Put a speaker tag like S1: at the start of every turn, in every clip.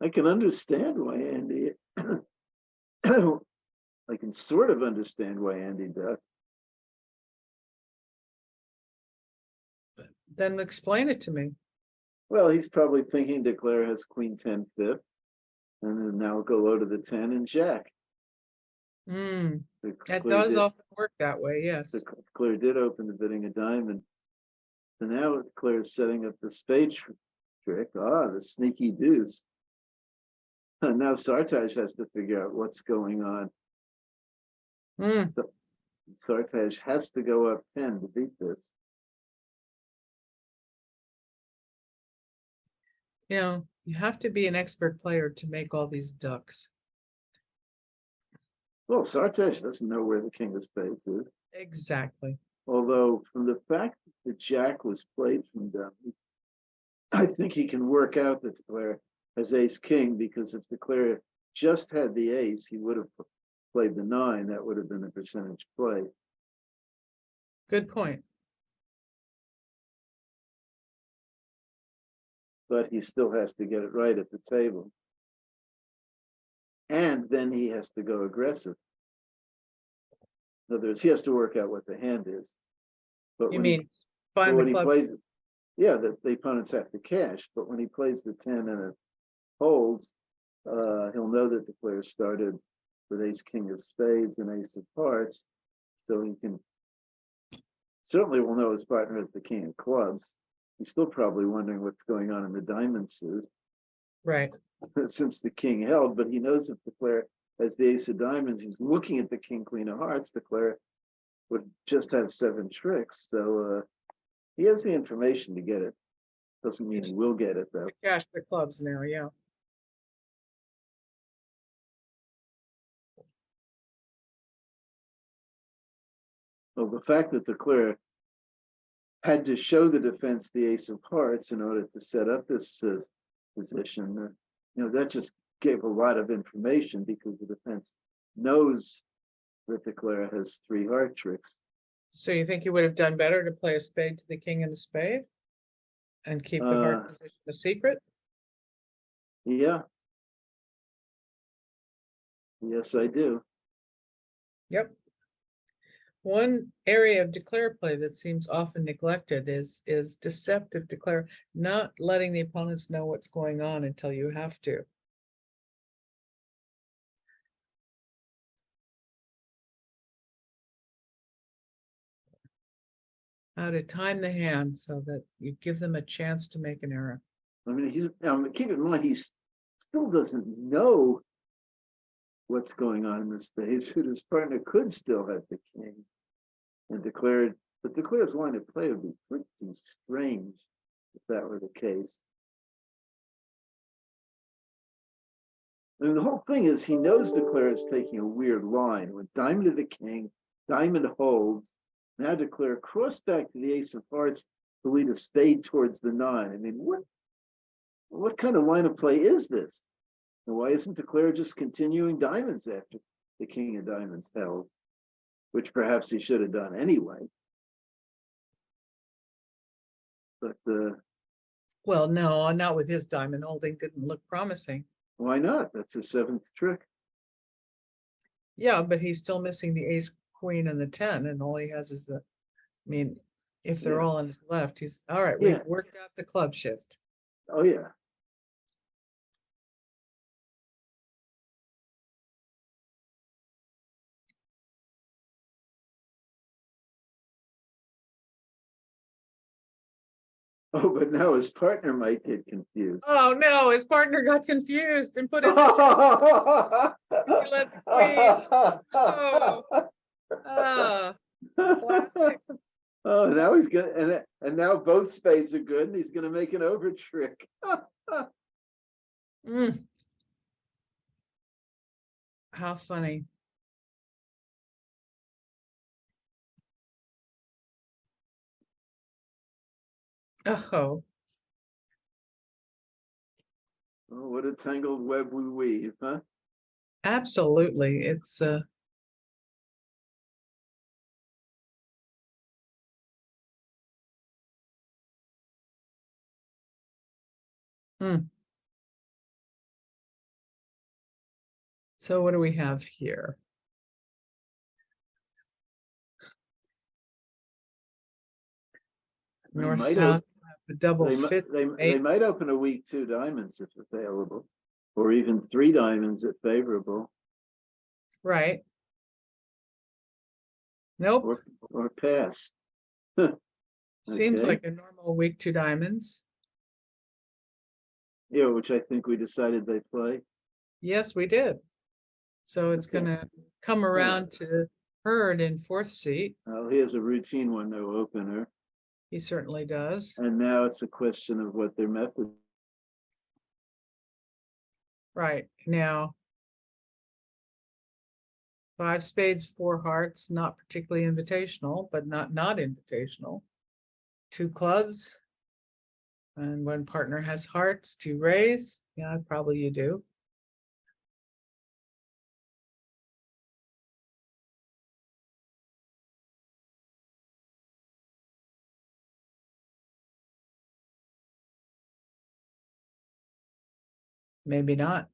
S1: I can understand why Andy. I can sort of understand why Andy does.
S2: Then explain it to me.
S1: Well, he's probably thinking Declare has Queen 10 fifth, and then now go low to the 10 and Jack.
S2: That
S1: Declare
S2: does
S1: did,
S2: often work that way, yes.
S1: Declare did open the bidding a diamond. So now Declare is setting up the spade trick. Ah, the sneaky deuce. And now Sartaj has to figure out what's going on. So Sartaj has to go up 10 to beat this.
S2: You know, you have to be an expert player to make all these ducks.
S1: Well, Sartaj doesn't know where the king of spades is.
S2: Exactly.
S1: Although from the fact that the jack was played from dummy, I think he can work out that Declare has ace king, because if Declare just had the ace, he would have played the 9. That would have been a percentage play.
S2: Good point.
S1: But he still has to get it right at the table. And then he has to go aggressive. In other words, he has to work out what the hand is. But
S2: You
S1: when
S2: mean
S1: but
S2: find
S1: when
S2: the
S1: he
S2: club?
S1: plays it, yeah, the opponents have to cash. But when he plays the 10 and it holds, he'll know that the player started with ace king of spades and ace of hearts. So he can certainly will know his partner as the king of clubs. He's still probably wondering what's going on in the diamond suit.
S2: Right.
S1: Since the king held, but he knows if the player has the ace of diamonds, he's looking at the king, queen of hearts, the player would just have 7 tricks. So he has the information to get it. Doesn't mean he will get it though.
S2: Cash the clubs now, yeah.
S1: Well, the fact that Declare had to show the defense the ace of hearts in order to set up this position, that just gave a lot of information, because the defense knows that Declare has 3 heart tricks.
S2: So you think you would have done better to play a spade to the king and a spade and keep the heart position a secret?
S1: Yeah. Yes, I do.
S2: Yep. One area of declare play that seems often neglected is deceptive declare, not letting the opponents know what's going on until you have to. How to time the hand so that you give them a chance to make an error.
S1: I mean, keep in mind, he still doesn't know what's going on in the space. His partner could still have the king and declared, but Declare's line of play would be pretty strange if that were the case. I mean, the whole thing is he knows Declare is taking a weird line. With diamond to the king, diamond holds. Now Declare cross back to the ace of hearts to lead a spade towards the 9. I mean, what kind of line of play is this? And why isn't Declare just continuing diamonds after the king of diamonds held, which perhaps he should have done anyway? But
S2: well, no, not with his diamond holding. Didn't look promising.
S1: Why not? That's his 7th trick.
S2: Yeah, but he's still missing the ace, queen, and the 10, and all he has is the. I mean, if they're all on his left, he's all right. We've worked out the club shift.
S1: Oh yeah. Oh, but now his partner might get confused.
S2: Oh no, his partner got confused and put in the 10. He let the queen. Oh, classic.
S1: Oh, now he's gonna, and now both spades are good, and he's gonna make an over trick.
S2: How funny. Oh.
S1: Oh, what a tangled web we weave, huh?
S2: Absolutely. It's So what do we have here?
S1: They
S2: North,
S1: might
S2: south, a double
S1: They, mi-
S2: fit.
S1: they might open a weak 2 diamonds if available, or even 3 diamonds if favorable,
S2: Right. Nope.
S1: or pass.
S2: Seems
S1: Okay.
S2: like a normal week 2 diamonds.
S1: Yeah, which I think we decided they play.
S2: Yes, we did. So it's
S1: Okay.
S2: gonna come around to Herd in 4th seat.
S1: Oh, here's a routine one, no opener.
S2: He certainly does.
S1: And now it's a question of what their method.
S2: Right. Now, 5 spades, 4 hearts, not particularly invitational, but not invitational. 2 clubs. And when partner has hearts to raise, yeah, probably you do. Maybe not.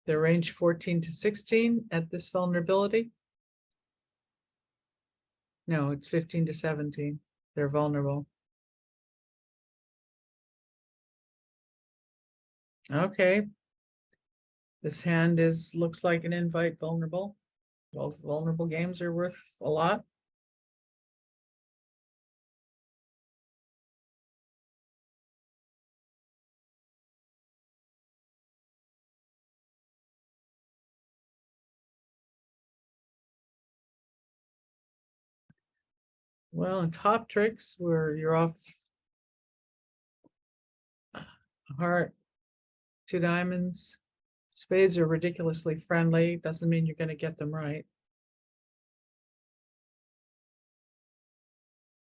S2: Their range 14 to 16 at this vulnerability. No, it's 15 to 17. They're vulnerable. Okay. This hand looks like an invite vulnerable. Well, vulnerable games are worth a lot. Well, in top tricks where you're off a heart, 2 diamonds, spades are ridiculously friendly. Doesn't mean you're going to get them right.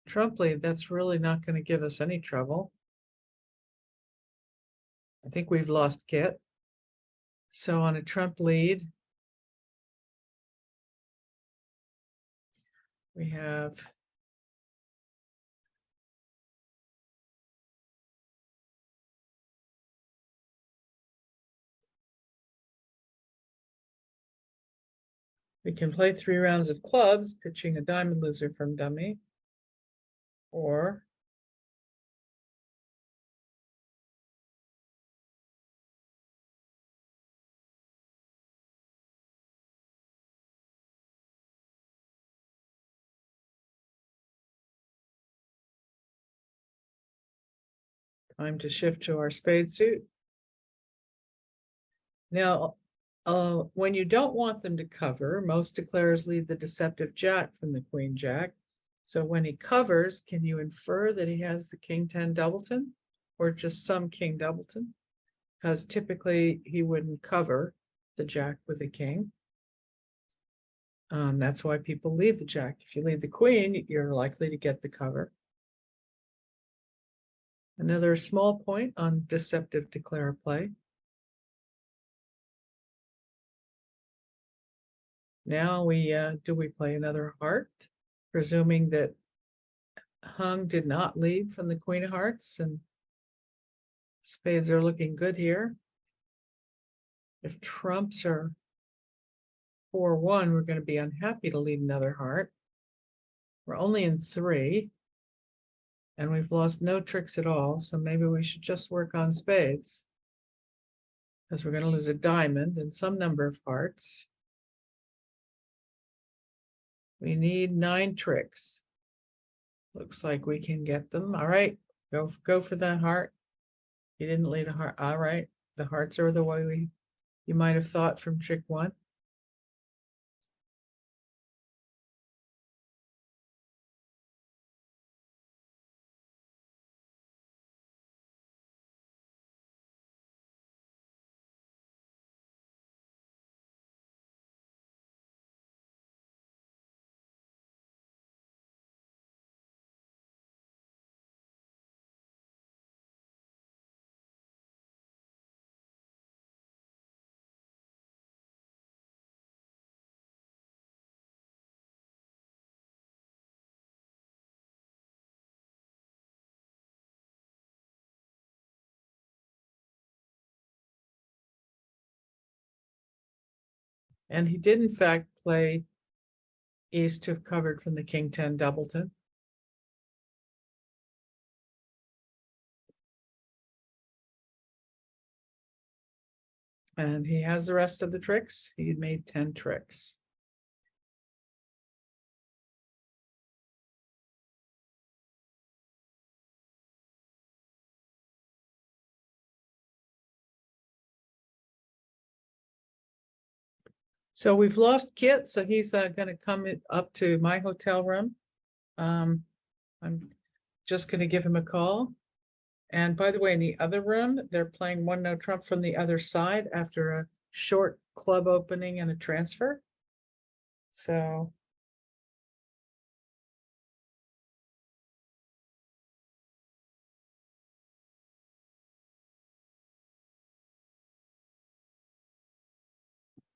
S2: Trump lead, that's really not going to give us any trouble. I think we've lost Kit. So on a trump lead, we have we can play 3 rounds of clubs, pitching a diamond loser from dummy, or time to shift to our spade suit. Now, when you don't want them to cover, most declarers leave the deceptive jack from the queen jack. So when he covers, can you infer that he has the king 10 doubleton or just some king doubleton? Because typically he wouldn't cover the jack with a king. That's why people leave the jack. If you leave the queen, you're likely to get the cover. Another small point on deceptive declarer play. Now do we play another heart, presuming that Hung did not lead from the queen of hearts and spades are looking good here. If trumps are 4-1, we're going to be unhappy to lead another heart. We're only in 3 and we've lost no tricks at all. So maybe we should just work on spades because we're going to lose a diamond and some number of hearts. We need 9 tricks. Looks like we can get them. All right, go for that heart. You didn't lead a heart. All right, the hearts are the way you might have thought from trick 1. And he did in fact play ace to have covered from the king 10 doubleton. And he has the rest of the tricks. He made 10 tricks. So we've lost Kit, so he's going to come up to my hotel room. I'm just going to give him a call. And by the way, in the other room, they're playing one no trump from the other side after a short club opening and a transfer. So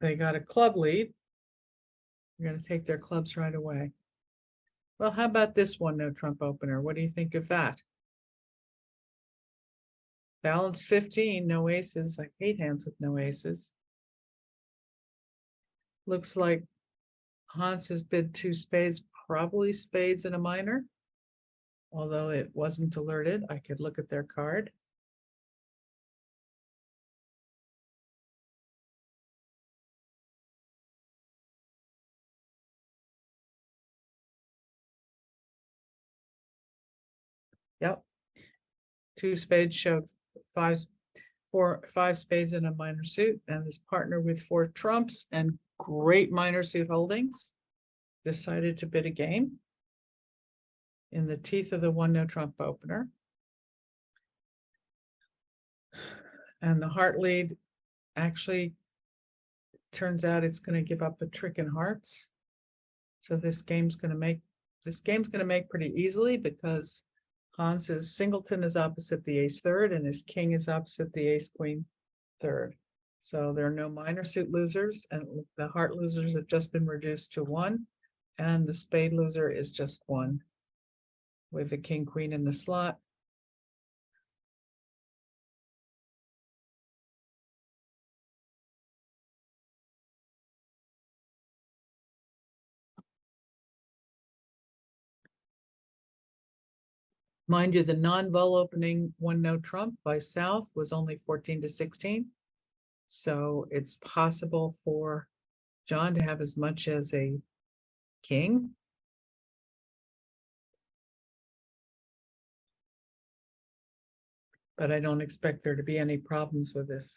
S2: they got a club lead. We're going to take their clubs right away. Well, how about this one no trump opener? What do you think of that? Balance 15, no aces. I hate hands with no aces. Looks like Hans has bid 2 spades, probably spades and a minor. Although it wasn't alerted, I could look at their card. Yep. 2 spades showed 5 spades and a minor suit, and his partner with 4 trumps and great minor suit holdings decided to bid a game in the teeth of the one no trump opener. And the heart lead actually turns out it's going to give up a trick in hearts. So this game's going to make pretty easily, because Hans's singleton is opposite the ace third and his king is opposite the ace queen third. So there are no minor suit losers, and the heart losers have just been reduced to 1, and the spade loser is just 1 with the king queen in the slot. Mind you, the non-vol opening one no trump by South was only 14-16. So it's possible for John to have as much as a king. But I don't expect there to be any problems with this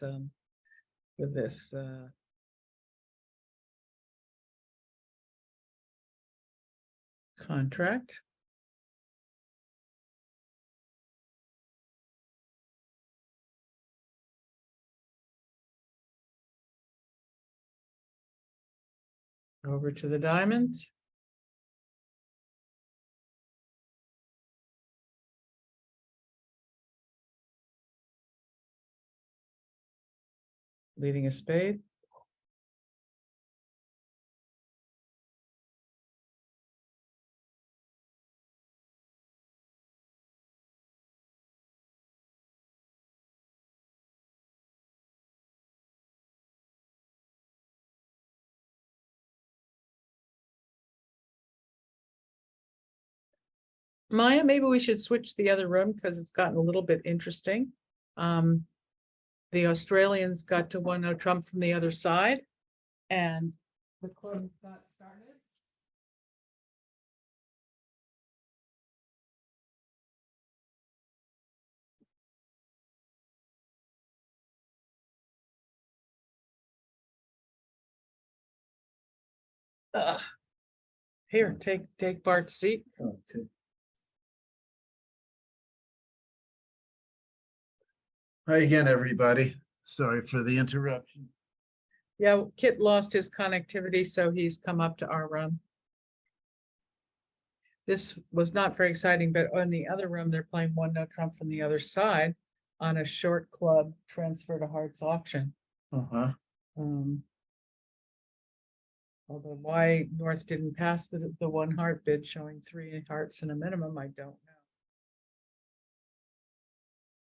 S2: contract. Over to the diamond. Leading a spade. Maya, maybe we should switch the other room because it's gotten a little bit interesting. The Australians got to one no trump from the other side, and the clubs got started. Here, take Bart's seat.
S1: Okay. Hi again, everybody. Sorry for the interruption.
S2: Yeah, Kit lost his connectivity, so he's come up to our room. This was not very exciting, but on the other room, they're playing one no trump from the other side on a short club transfer to hearts auction.
S1: Uh-huh.
S2: Although why North didn't pass the 1 heart bid showing 3 hearts and a minimum, I don't know.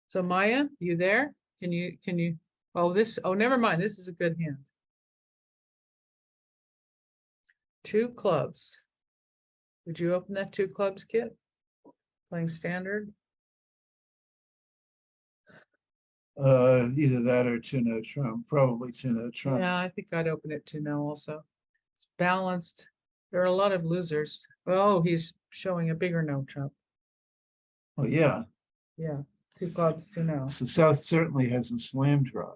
S2: So Maya, you there? Can you, oh, never mind. This is a good hand. Two clubs. Would you open that two clubs, Kit? Playing standard?
S3: Either that or two no trump, probably two no trump.
S2: Yeah, I think I'd open it to no also. It's balanced. There are a lot of losers. Oh, he's showing a bigger no trump.
S3: Well, yeah,
S2: Yeah, two clubs to no.
S3: so South certainly has a slam drive.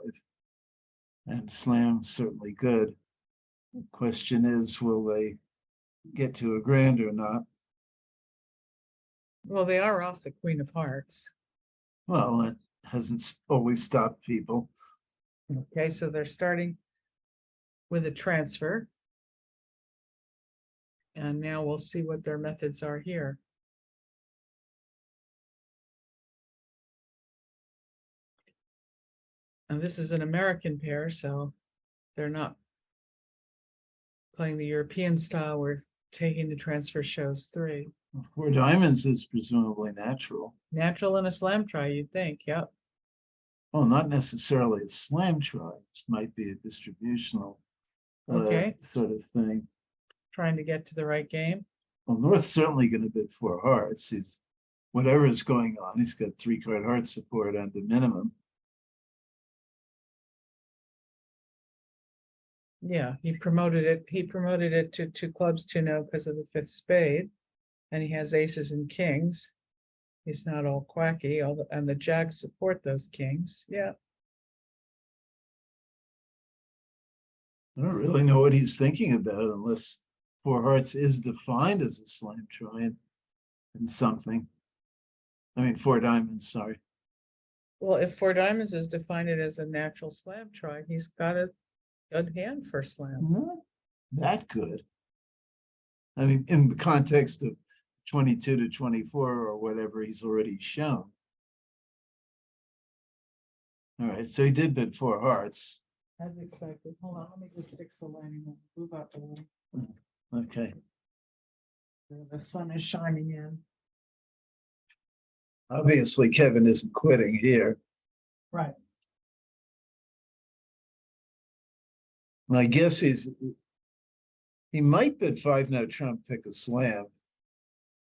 S3: And slam's certainly good. The question is, will they get to a grand or not?
S2: Well, they are off the Queen of Hearts.
S3: Well, it hasn't always stopped people.
S2: Okay, so they're starting with a transfer. And now we'll see what their methods are here. And this is an American pair, so they're not playing the European style. We're taking the transfer shows 3.
S3: Four diamonds is presumably natural.
S2: Natural in a slam try, you'd think. Yep.
S3: Well, not necessarily a slam try. This might be a distributional
S2: Okay.
S3: sort of thing.
S2: Trying to get to the right game.
S3: Well, North's certainly going to bid 4 hearts. He's whatever is going on. He's got 3-card heart support on the minimum.
S2: Yeah, he promoted it. He promoted it to 2 clubs to no because of the 5th spade. And he has aces and kings. He's not all quacky, and the jacks support those kings. Yeah.
S3: I don't really know what he's thinking about unless 4 hearts is defined as a slam try and something. I mean, 4 diamonds, sorry.
S2: Well, if 4 diamonds is defined as a natural slam try, he's got a good hand for slam.
S3: Not that good. I mean, in the context of 22 to 24 or whatever he's already shown. All right, so he did bid 4 hearts.
S2: As expected. Hold on, let me just fix the lighting and move out the way.
S3: Okay.
S2: The sun is shining in.
S3: Obviously, Kevin isn't quitting here.
S2: Right.
S3: My guess is he might bid 5 no trump, pick a slam,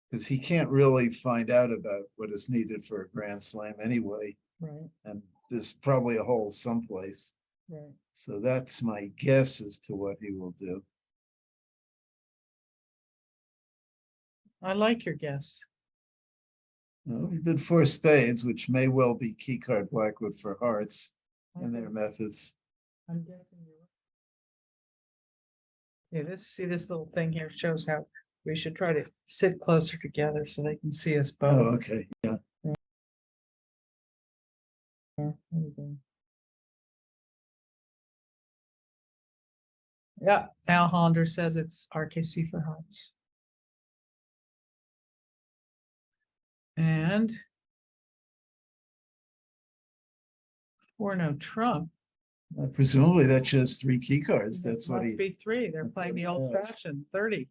S3: because he can't really find out about what is needed for a grand slam anyway.
S2: Right.
S3: And there's probably a hole someplace.
S2: Right.
S3: So that's my guess as to what he will do.
S2: I like your guess.
S3: Well, he bid 4 spades, which may well be key card Blackwood for hearts in their
S2: Okay.
S3: methods.
S2: I'm guessing you're. Yeah, see this little thing here shows how we should try to sit closer together so they can see us both.
S3: Oh, okay, yeah.
S2: There we go. Yeah, Al Hollander says it's RKC for hearts. And for no trump.
S3: Presumably that shows 3 key cards.
S2: That
S3: That's what
S2: must
S3: he.
S2: be 3. They're
S3: that's
S2: playing
S3: what
S2: the
S3: he
S2: old
S3: does.
S2: fashioned 30.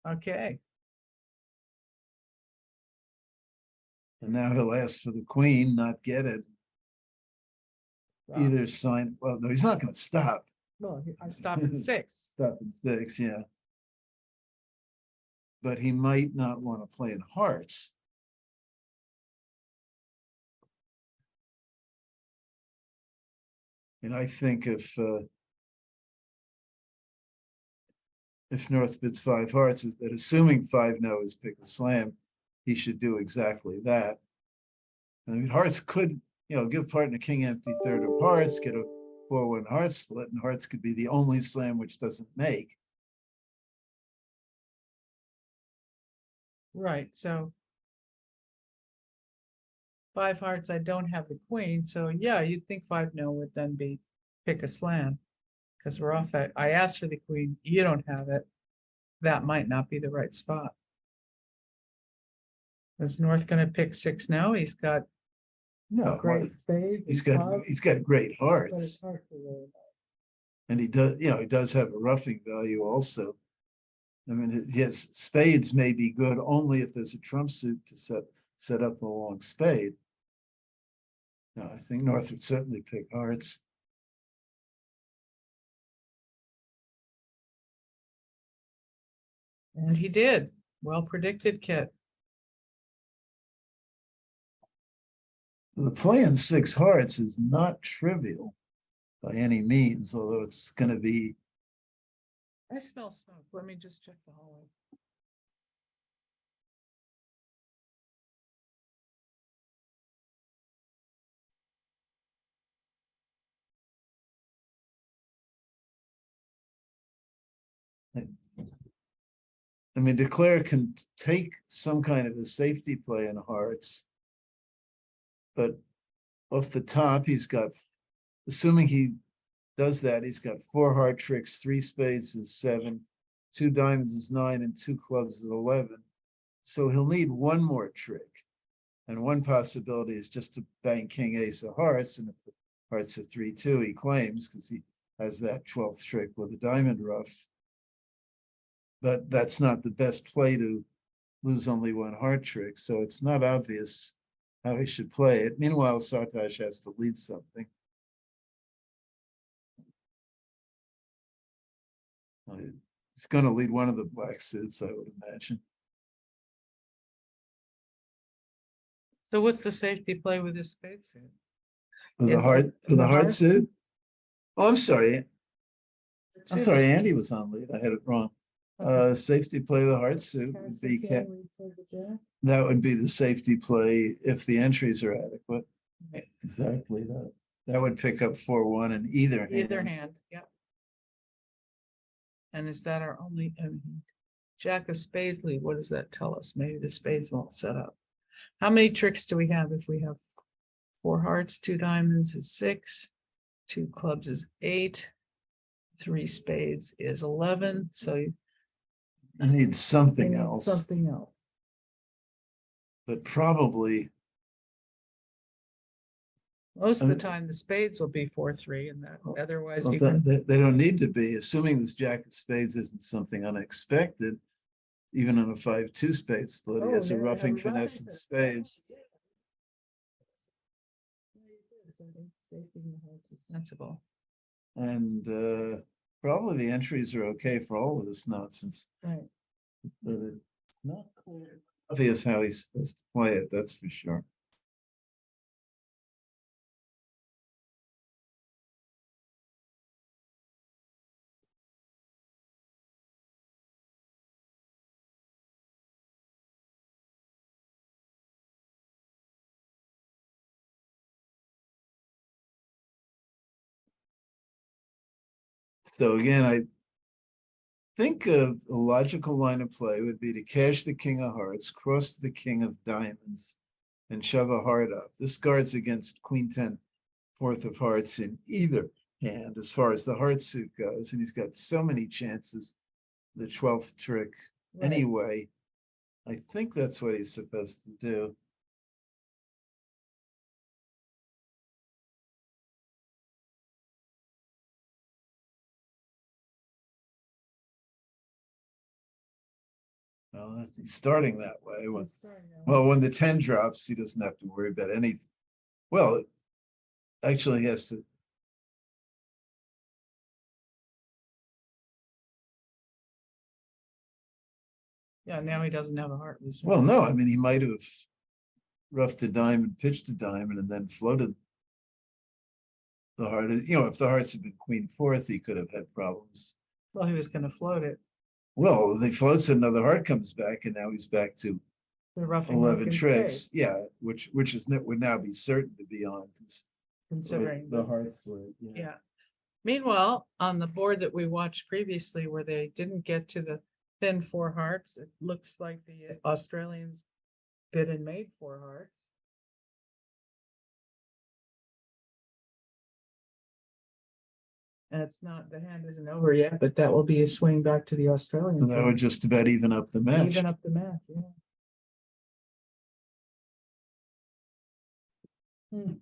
S2: Okay.
S3: And now he'll ask for the queen, not get it.
S2: Wow.
S3: Either sign. Well, no, he's not going to stop.
S2: Well, I stopped at 6.
S3: Stop at 6, yeah. But he might not want to play in hearts. And I think if North bids 5 hearts, is that assuming 5 no is pick a slam, he should do exactly that. I mean, hearts could, give partner king empty third of hearts, get a 4-1 heart split, and hearts could be the only slam which doesn't make.
S2: Right. So 5 hearts, I don't have the queen. So yeah, you'd think 5 no would then be pick a slam because we're off that. I asked for the queen. You don't have it. That might not be the right spot. Is North going to pick 6 no? He's got
S3: No,
S2: great spades.
S3: he's got great hearts. And he does have a roughing value also. I mean, his spades may be good only if there's a trump suit to set up the long spade. No, I think North would certainly pick hearts.
S2: And he did. Well predicted, Kit.
S3: The play in six hearts is not trivial by any means, although it's going to be.
S2: I smell smoke. Let me just check the hallway.
S3: I mean, Declare can take some kind of a safety play in hearts, but off the top, he's got, assuming he does that, he's got 4 heart tricks, 3 spades is 7, 2 diamonds is 9, and 2 clubs is 11. So he'll need one more trick. And one possibility is just to bank king ace of hearts, and if the hearts are 3-2, he claims because he has that 12th trick with a diamond ruff. But that's not the best play to lose only one heart trick, so it's not obvious how he should play it. Meanwhile, Sartaj has to lead something. He's going to lead one of the black suits, I would imagine.
S2: So what's the safety play with his spade suit?
S3: With
S2: Is
S3: a
S2: it
S3: heart, with
S2: the
S3: a heart
S2: heart?
S3: suit? Oh, I'm sorry. I'm
S2: Suit
S3: sorry,
S2: is-
S3: Andy was on lead. I had it wrong.
S2: Okay.
S3: Safety play, the heart suit would be, that would be the safety play if the entries are adequate.
S2: Right.
S3: Exactly that. That would pick up 4-1 in either hand.
S2: Either hand, yep. And is that our only, Jack of spades lead, what does that tell us? Maybe the spades won't set up. How many tricks do we have if we have 4 hearts, 2 diamonds is 6, 2 clubs is 8, 3 spades is 11, so you
S3: I need something
S2: need
S3: else,
S2: something else.
S3: but probably,
S2: Most of the
S3: Um,
S2: time, the spades will be 4-3, and that otherwise
S3: well,
S2: you can,
S3: they don't need to be, assuming this jack of spades isn't something unexpected. Even on a 5-2 spade split, he has a roughing finesse in spades.
S2: sensible.
S3: And probably the entries are okay for all of this nonsense.
S2: Right.
S3: But it's not clear, obvious how he's supposed to play it, that's for sure. So again, I think a logical line of play would be to cash the king of hearts, cross the king of diamonds, and shove a heart up. This guards against queen 10, 4th of hearts in either hand as far as the heart suit goes. And he's got so many chances, the 12th trick
S2: Right.
S3: anyway. I think that's what he's supposed to do. Well, he's starting that way. Well, when the 10 drops, he doesn't have to worry about anything. Well, actually, he has to.
S2: Yeah, now he doesn't have a heart.
S3: Well, no, I mean, he might have roughed a diamond, pitched a diamond, and then floated the heart. You know, if the hearts had been queen 4th, he could have had problems.
S2: Well, he was going to float it.
S3: Well, they floats, another heart comes back, and now he's back to
S2: The roughing
S3: 11
S2: hook in
S3: tricks.
S2: spades,
S3: Yeah, which would now be certain to be on
S2: considering
S3: the hearth split.
S2: yeah. Meanwhile, on the board that we watched previously, where they didn't get to the thin 4 hearts, it looks like the Australians bid and made 4 hearts. And it's not, the hand isn't over yet, but that will be a swing back to the Australians.
S3: So that would just about even up the match.
S2: Even up the match, yeah. Hmm.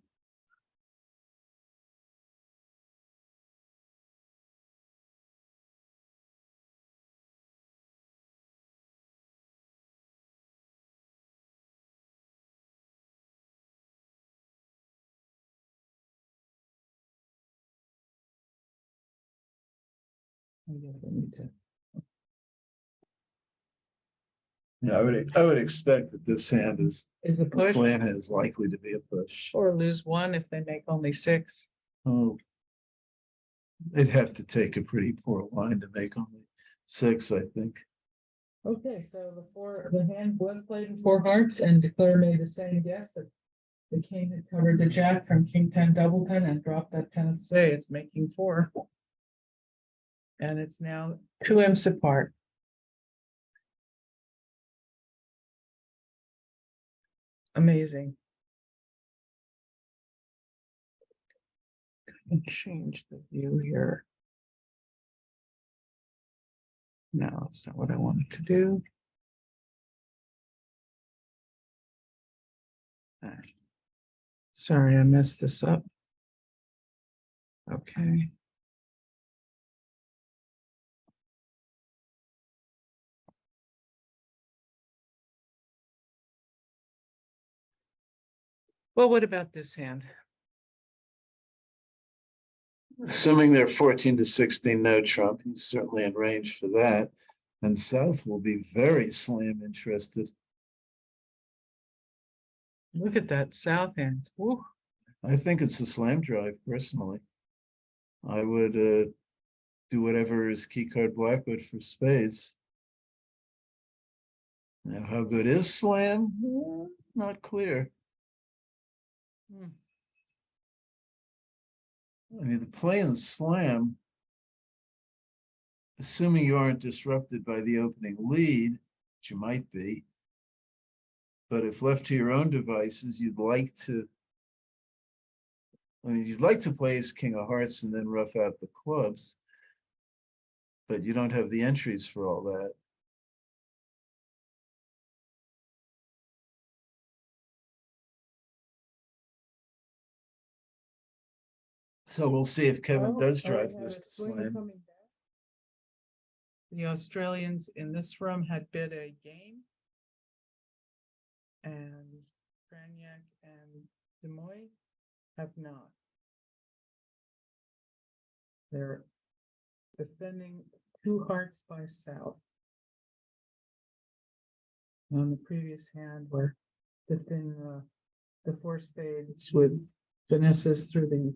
S2: I guess I need to.
S3: Yeah, I would expect that this hand is,
S2: Is a
S3: the
S2: push
S3: slam hand is likely to be a push.
S2: or lose one if they make only 6.
S3: Oh. They'd have to take a pretty poor line to make only 6, I think.
S2: Okay, so the hand was played in 4 hearts and declare made the same guess that the king had covered the jack from king 10 double 10 and dropped that 10 of spades, making 4. And it's now 2 imps apart. Amazing. And change the view here. No, that's not what I wanted to do. Sorry, I messed this up. Okay. Well, what about this hand?
S3: Assuming they're 14 to 16 no trump, he's certainly in range for that. And South will be very slam interested.
S2: Look at that south hand. Woo.
S3: I think it's a slam drive personally. I would do whatever is key card black would for spades. Now, how good is slam? Not clear. I mean, the play in slam, assuming you aren't disrupted by the opening lead, which you might be, but if left to your own devices, you'd like to play as king of hearts and then rough out the clubs, but you don't have the entries for all that. So we'll see if Kevin does drive this to slam.
S2: The Australians in this room had bid a game. And Graniak and Demoy have not. They're defending 2 hearts by South. On the previous hand, we're defending the 4 spades with finesses through the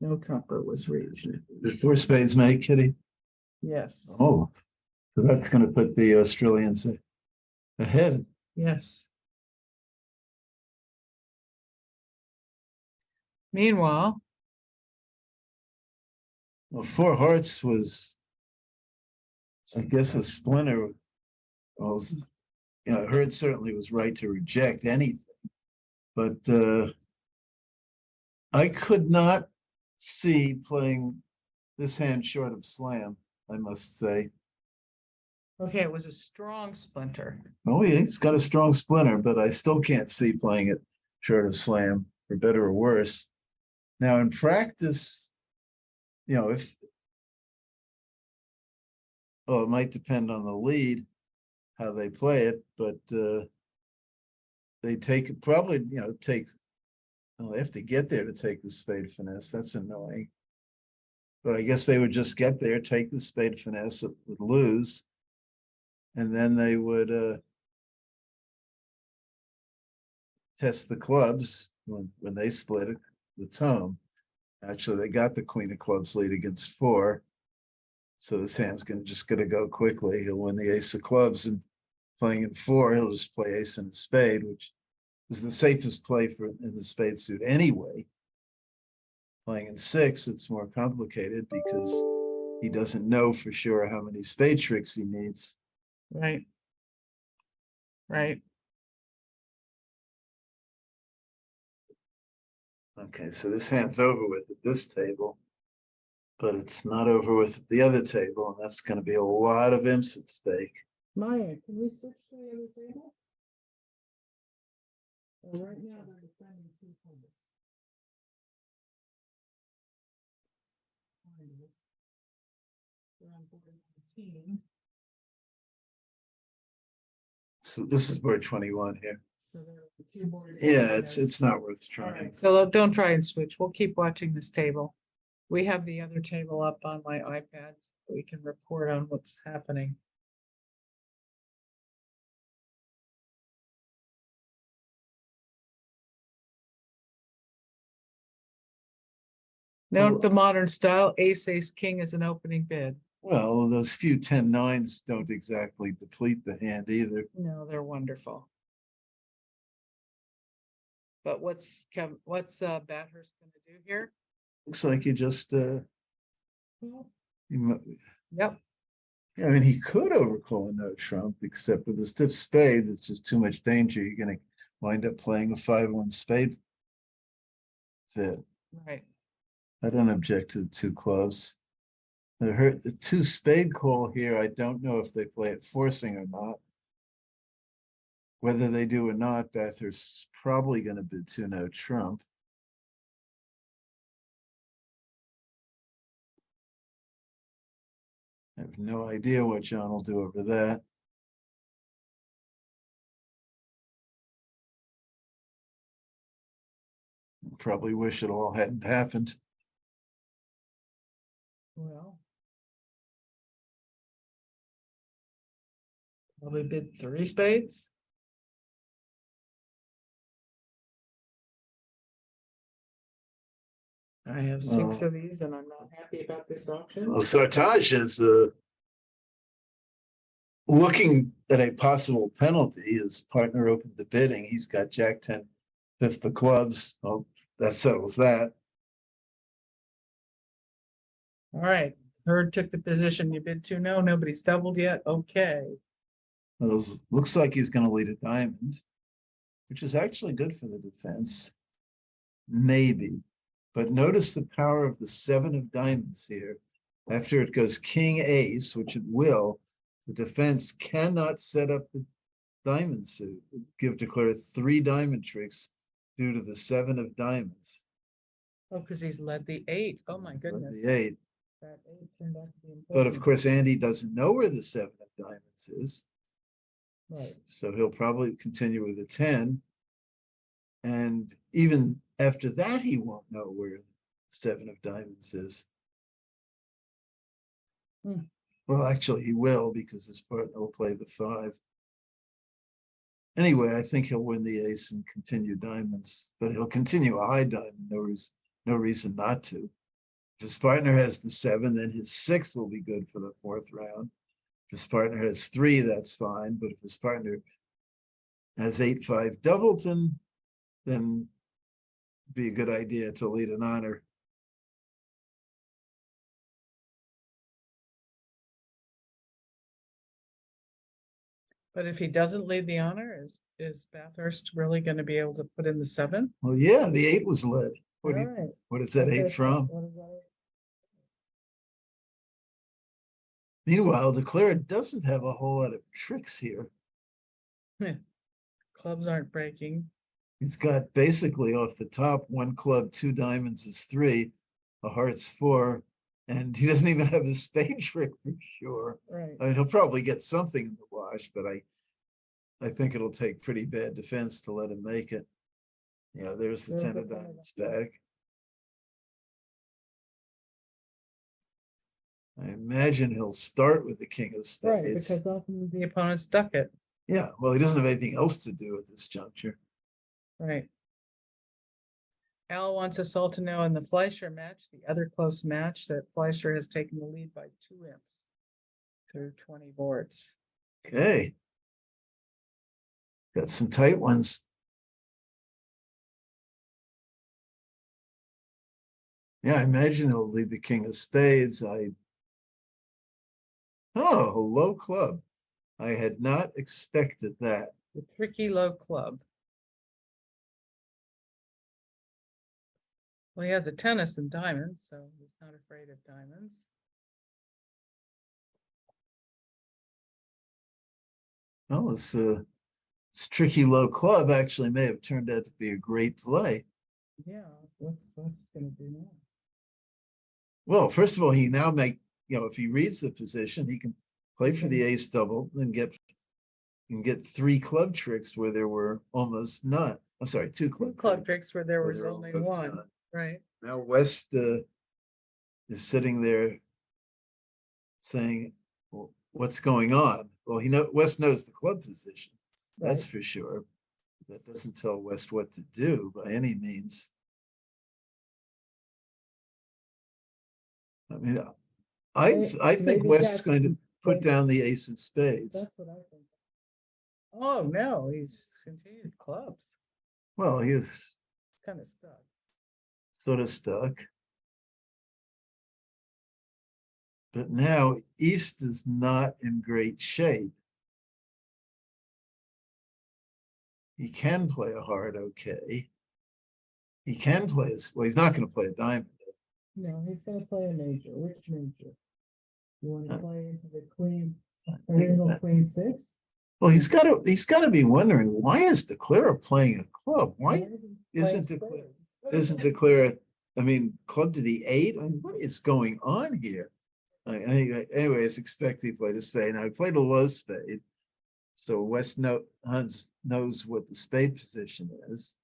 S2: no trumper was reached.
S3: The 4 spades make, Kitty?
S2: Yes.
S3: Oh, so that's going to put the Australians ahead.
S2: Yes. Meanwhile,
S3: well, 4 hearts was, I guess, a splinter. Well, Hurd certainly was right to reject anything, but I could not see playing this hand short of slam, I must say.
S2: okay, it was a strong splinter.
S3: Oh, yeah, he's got a strong splinter, but I still can't see playing it short of slam, for better or worse. Now, in practice, well, it might depend on the lead, how they play it, but they take it probably, they have to get there to take the spade finesse. That's annoying. But I guess they would just get there, take the spade finesse, it would lose, and then they would test the clubs when they split it, the tone. Actually, they got the queen of clubs lead against 4. So this hand's just gonna go quickly. He'll win the ace of clubs, and playing in 4, he'll just play ace and spade, which is the safest play in the spade suit anyway. Playing in 6, it's more complicated because he doesn't know for sure how many spade tricks he needs.
S2: Right. Right.
S3: Okay, so this hand's over with at this table, but it's not over with at the other table, and that's going to be a lot of imps at stake.
S2: Maya, can we switch to the other table? Well, right now they're defending 2 points. Around board 19.
S3: So this is board 21 here.
S2: So there are 2 boards.
S3: Yeah,
S2: behind
S3: it's
S2: us.
S3: not worth
S2: All
S3: trying.
S2: right, so don't try and switch. We'll keep watching this table. We have the other table up on my iPad, so we can report on what's happening. Note the modern style, ace, ace, king is an opening bid.
S3: Well, those few 10-9s don't exactly deplete the hand either.
S2: No, they're wonderful. But what's Bathurst gonna do here?
S3: Looks like you just,
S2: Yep.
S3: I mean, he could overcall a no trump, except with the stiff spade, it's just too much danger. You're gonna wind up playing a 5-1 spade. Fit.
S2: Right.
S3: I don't object to the two clubs. The two spade call here, I don't know if they play it forcing or not. Whether they do or not, Bathurst's probably gonna bid to no trump. I have no idea what John will do over that. Probably wish it all hadn't happened.
S2: Well. Probably bid 3 spades. I have 6
S3: Oh.
S2: of these and I'm not happy about this auction.
S3: Well, Sartaj is looking at a possible penalty. His partner opened the bidding. He's got Jack 10, fifth of clubs. Well, that settles that.
S2: All right, Hurd took the position. You bid 2 no, nobody's doubled yet. Okay.
S3: Well, looks like he's going to lead a diamond, which is actually good for the defense. Maybe. But notice the power of the 7 of diamonds here. After it goes king ace, which it will, the defense cannot set up the diamond suit. Declare 3 diamond tricks due to the 7 of diamonds.
S2: Oh, because he's led the 8. Oh my goodness.
S3: The 8.
S2: That 8 turned out to be important.
S3: But of course, Andy doesn't know where the 7 of diamonds is.
S2: Right.
S3: So he'll probably continue with a 10. And even after that, he won't know where the 7 of diamonds is. Well, actually, he will, because his partner will play the 5. Anyway, I think he'll win the ace and continue diamonds, but he'll continue a high diamond. No reason not to. If his partner has the 7, then his 6th will be good for the 4th round. If his partner has 3, that's fine. But if his partner has 8-5 doubleton, then it'd be a good idea to lead an honor.
S2: But if he doesn't lead the honor, is Bathurst really going to be able to put in the 7?
S3: Well, yeah, the 8 was led.
S2: All right.
S3: What is that
S2: Okay,
S3: 8 from?
S2: What is that?
S3: Meanwhile, Declare doesn't have a whole lot of tricks here.
S2: Clubs aren't breaking.
S3: He's got basically off the top 1 club, 2 diamonds is 3, a heart's 4, and he doesn't even have a spade trick for sure.
S2: Right.
S3: I mean, he'll probably get something in the wash, but I think it'll take pretty bad defense to let him make it. Yeah, there's the 10 of diamonds back. I imagine he'll start with the king of spades.
S2: Right, because often the opponents duck it.
S3: Yeah, well, he doesn't have anything else to do at this juncture.
S2: Right. Al wants us all to know in the Fleischer match, the other close match, that Fleischer has taken the lead by 2 imps through 20 boards.
S3: Okay. Got some tight ones. Yeah, I imagine he'll lead the king of spades. Oh, low club. I had not expected that.
S2: The tricky low club. Well, he has a tennis and diamonds, so he's not afraid of diamonds.
S3: Well, this tricky low club actually may have turned out to be a great play.
S2: Yeah, what's gonna do now?
S3: Well, first of all, he now if he reads the position, he can play for the ace double and get 3 club tricks where there were almost none. I'm sorry, 2
S2: club tricks where there was
S3: there
S2: only
S3: almost
S2: 1,
S3: none.
S2: right?
S3: Now West is sitting there saying, well, what's going on? Well, West knows the club position. That's for sure. That doesn't tell West what to do by any means. I mean, I think
S2: Maybe
S3: West's going to
S2: that's-
S3: put
S2: maybe-
S3: down the ace of spades.
S2: That's what I think. Oh, no, he's continued clubs,
S3: Well, he was
S2: kind of stuck.
S3: sort of stuck. But now East is not in great shape. He can play a heart okay. He can play well, he's not going to play a diamond.
S2: No, he's gonna play a major. Which major? You wanna
S3: Uh,
S2: play into the queen,
S3: that-
S2: queen six?
S3: Well, he's got to be wondering, why is DeClaire playing a club? Why isn't DeClaire, I mean, club to the 8? I mean, what is going on here? Anyway, it's expected he played a spade. Now, he played a low spade. So Hans knows what the spade position is.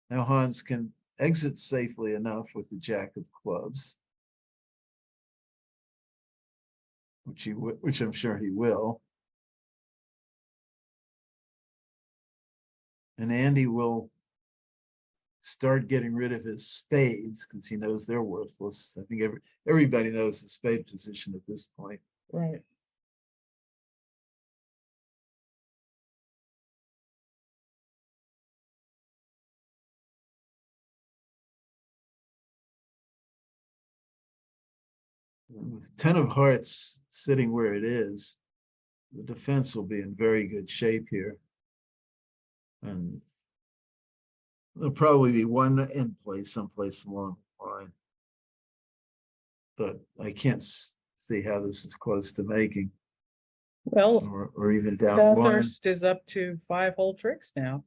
S3: Now Hans can exit safely enough with the jack of clubs, which I'm sure he will. And Andy will start getting rid of his spades because he knows they're worthless. I think everybody knows the spade position at this point.
S2: Right.
S3: With 10 of hearts sitting where it is, the defense will be in very good shape here. And there'll probably be one in play someplace along the line. But I can't see how this is close to making,
S2: Well,
S3: or even down one.
S2: Bathurst is up to 5-hole tricks now.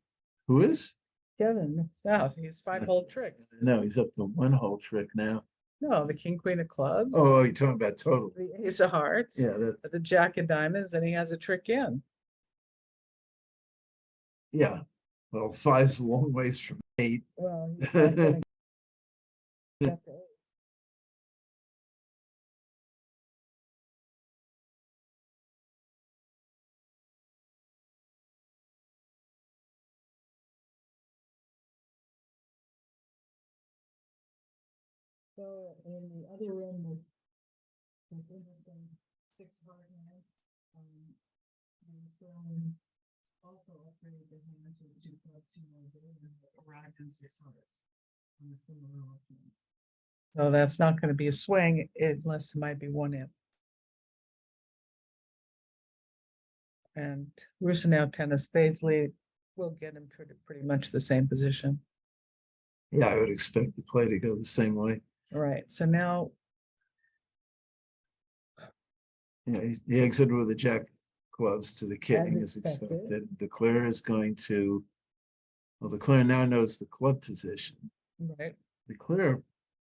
S3: Who is?
S2: Kevin South, he's 5-hole tricks.
S3: No, he's up to 1-hole trick now.
S2: No, the king, queen of clubs.
S3: Oh, you're talking about total.
S2: The ace of hearts.
S3: Yeah, that's,
S2: The jack of diamonds, and he has a trick in.
S3: yeah. Well, 5's a long ways from 8.
S2: Well, he's not gonna get to 8. So in the other room was this interesting 6-heart hand. Also upgraded the hands with 2 clubs, 2 more and arrived in 6 hearts on a similar option. So that's not going to be a swing unless it might be one in. And Rusinow 10 of spades lead will get him pretty much the same position.
S3: Yeah, I would expect the play to go the same way.
S2: All right, so now.
S3: Yeah, he exited with a jack of clubs to the king as
S2: expected.
S3: expected. DeClaire is going to, well, DeClaire now knows the club position.
S2: Right.
S3: DeClaire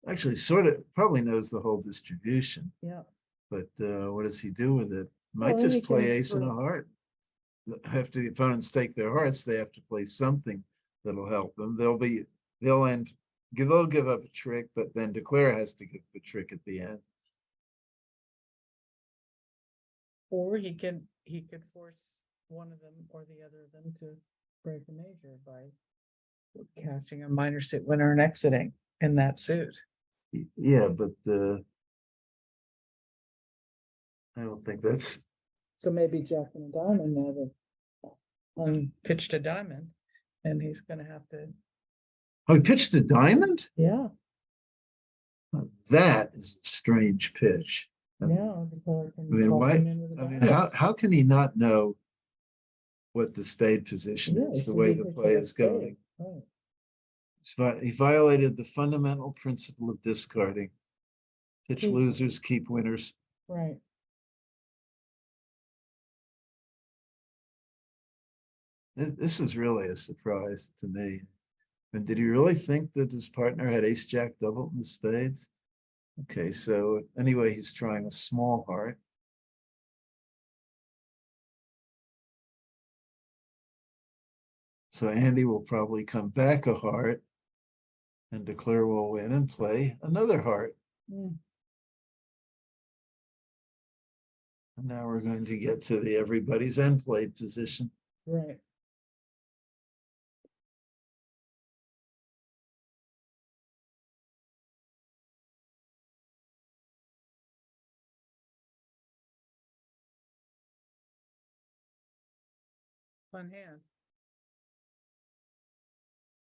S3: actually sort of probably knows the whole distribution,
S2: Yeah.
S3: but what does he do with it? Might
S2: Well,
S3: just
S2: he
S3: play
S2: can
S3: ace and a heart. After the opponents take their hearts, they have to play something that'll help them. They'll give up a trick, but then DeClaire has to give a trick at the end.
S2: Or he could force one of them or the other of them to break a major by catching a minor suit winner and exiting in that suit.
S3: Yeah, but I don't think that's.
S2: So maybe Jack and a diamond now that pitched a diamond, and he's going to have to.
S3: Oh, he pitched a diamond?
S2: Yeah.
S3: That is a strange pitch.
S2: Yeah.
S3: How can he not know what the spade position is, the way the play is going?
S2: Right.
S3: He violated the fundamental principle of discarding. Pitch losers, keep winners.
S2: Right.
S3: This is really a surprise to me. And did he really think that his partner had ace jack double in the spades? Okay, so anyway, he's trying a small heart. So Andy will probably come back a heart, and DeClaire will win and play another heart.
S2: Mm.
S3: And now we're going to get to the everybody's end played position.
S2: Right. Fun hand.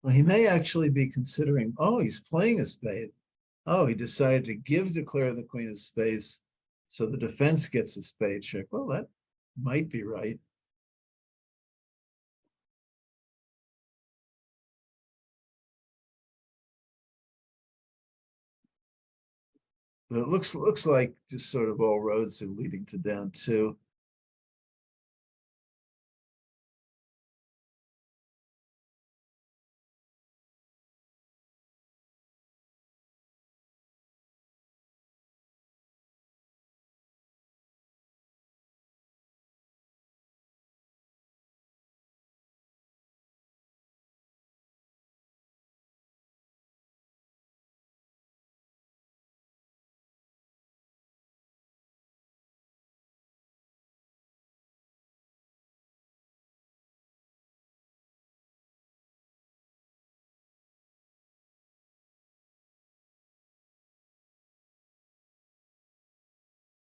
S3: Well, he may actually be considering, oh, he's playing a spade. Oh, he decided to declare the queen of spades, so the defense gets a spade check. Well, that might be right. But it looks like just sort of all roads are leading to down two.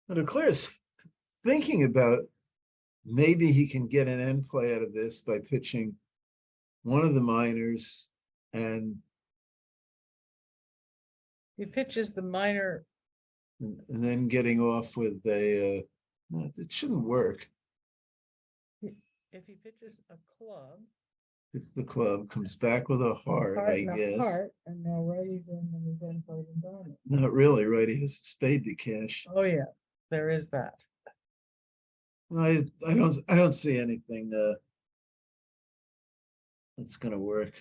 S3: But Leclerc's thinking about maybe he can get an end play out of this by pitching one of the minors, and
S2: He pitches the minor.
S3: then getting off with a it shouldn't work.
S2: If he pitches a club.
S3: If the club comes back with a heart, I
S2: and a
S3: guess.
S2: heart, and now righty's in and he's in for the diamond.
S3: Not really, right? He has a spade to cash.
S2: Oh, yeah, there is that.
S3: I don't see anything that's gonna work.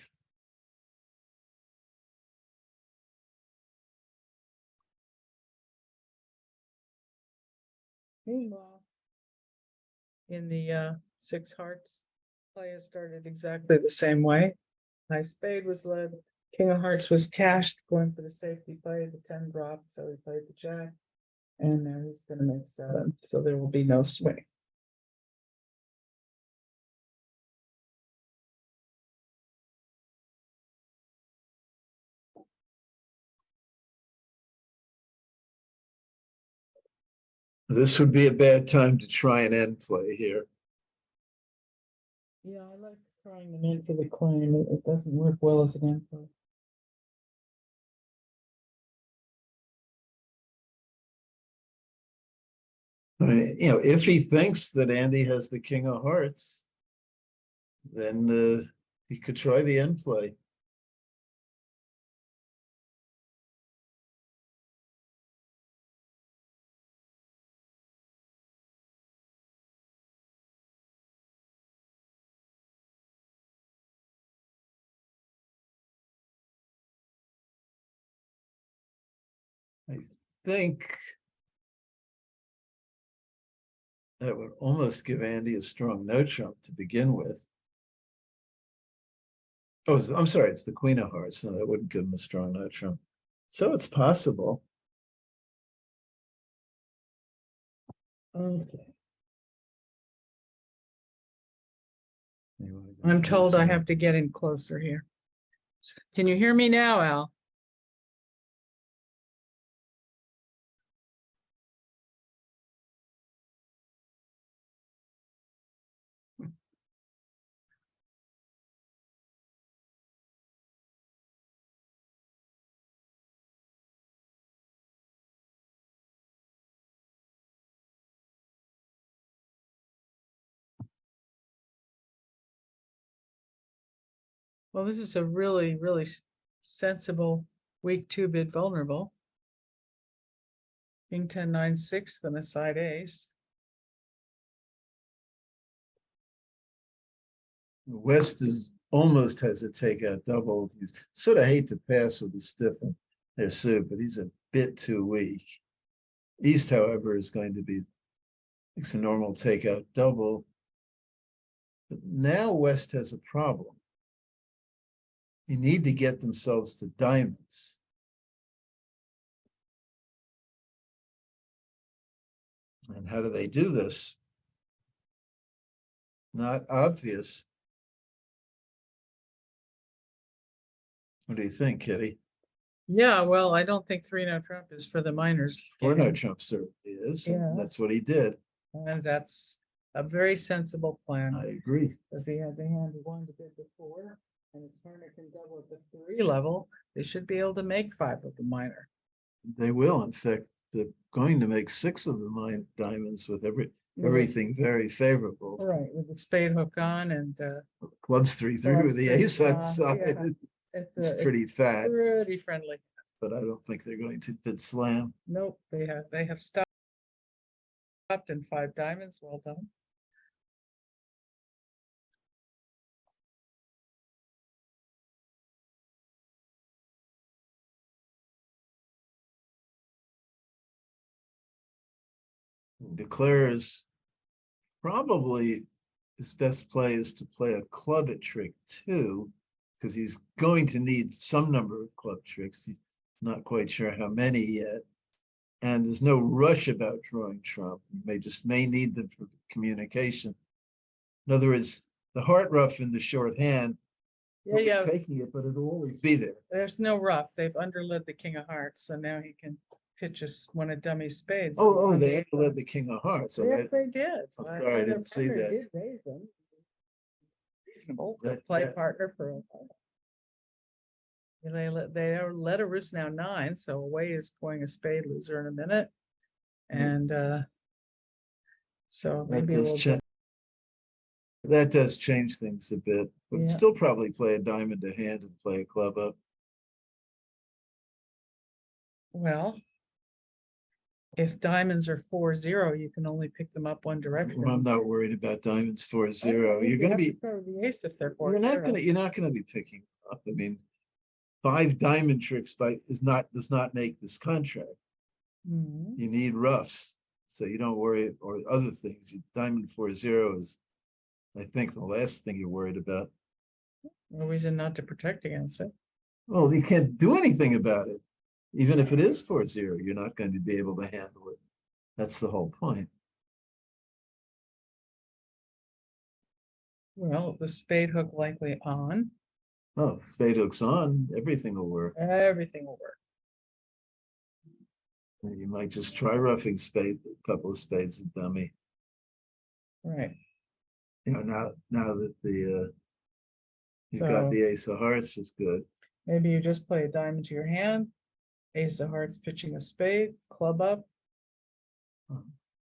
S2: Meanwhile, in the six hearts, play has started exactly the same way. High spade was led, king of hearts was cashed, going for the safety play, the 10 dropped, so he played the jack. And now he's gonna make 7, so there will be no swing.
S3: This would be a bad time to try an end play here.
S2: Yeah, I like trying them in for the claim. It doesn't work well as an end play.
S3: I mean, if he thinks that Andy has the king of hearts, then he could try the end play. I think that would almost give Andy a strong no trump to begin with. Oh, I'm sorry, it's the queen of hearts. No, that wouldn't give him a strong no trump. So it's possible.
S2: Okay.
S3: You wanna go
S2: I'm
S3: this
S2: told I
S3: way?
S2: have to get in closer here. Can you hear me now, Al? Well, this is a really, really sensible weak 2-bit vulnerable. King 10, 9, 6, then a side ace.
S3: West almost has a takeout double. He's sort of hate to pass with the stiff in their suit, but he's a bit too weak. East, however, is going to be it's a normal takeout double. But now West has a problem. They need to get themselves to diamonds. And how do they do this? Not obvious. What do you think, Kitty?
S2: Yeah, well, I don't think 3 no trump is for the minors.
S3: Or no
S2: game.
S3: trump certainly is.
S2: Yeah.
S3: And that's what he did.
S2: And that's a very sensible plan.
S3: I agree.
S2: If he has a hand he wanted to bid before, and his partner can double at the 3 level, they should be able to make 5 of the minor.
S3: They will. In fact, they're going to make 6 of the diamonds with everything very favorable.
S2: Right, with the spade hook on and
S3: Clubs 3 through
S2: clubs
S3: the
S2: three,
S3: ace outside.
S2: yeah.
S3: It's pretty fat,
S2: pretty friendly.
S3: but I don't think they're going to bid slam.
S2: Nope, they have stopped in 5 diamonds. Well done.
S3: Declares probably his best play is to play a club at trick 2, because he's going to need some number of club tricks. He's not quite sure how many yet. And there's no rush about drawing trump. You may need them for communication. In other words, the heart ruff in the short hand,
S2: Yeah,
S3: he'll be
S2: yeah.
S3: taking it, but it'll always be there.
S2: There's no rough. They've underled the king of hearts, so now he can pitch one of dummy spades.
S3: Oh, they led the king of hearts. So
S2: Yes, they did.
S3: I'm sorry, I didn't see that.
S2: Did raise them. Reasonable.
S3: That-
S2: Good play
S3: that-
S2: partner for a. They are let a roost now 9, so away is going a spade loser in a minute. And so maybe we'll just,
S3: that does change things a bit, but
S2: Yeah.
S3: still probably play a diamond to hand and play a club up.
S2: well, if diamonds are 4-0, you can only pick them up one direction.
S3: Well, I'm not worried about diamonds 4-0.
S2: Okay,
S3: You're
S2: you
S3: going to
S2: have
S3: be,
S2: cover the ace if they're
S3: you're not
S2: 4-0.
S3: going to, you're not going to be picking up. I mean, 5 diamond tricks does not make this contract.
S2: Mhm.
S3: You need roughs, so you don't worry, or other things. Diamond 4-0 is, I think, the last thing you're worried about.
S2: No reason not to protect against it.
S3: Well, you can't do anything about it. Even if it is 4-0, you're not going to be able to handle it. That's the whole point.
S2: Well, the spade hook likely on.
S3: Oh, spade hook's on, everything will work.
S2: Everything will work.
S3: You might just try roughing a couple of spades and dummy.
S2: Right.
S3: You know, now that you've
S2: So
S3: got the ace of hearts is good.
S2: maybe you just play a diamond to your hand, ace of hearts pitching a spade, club up.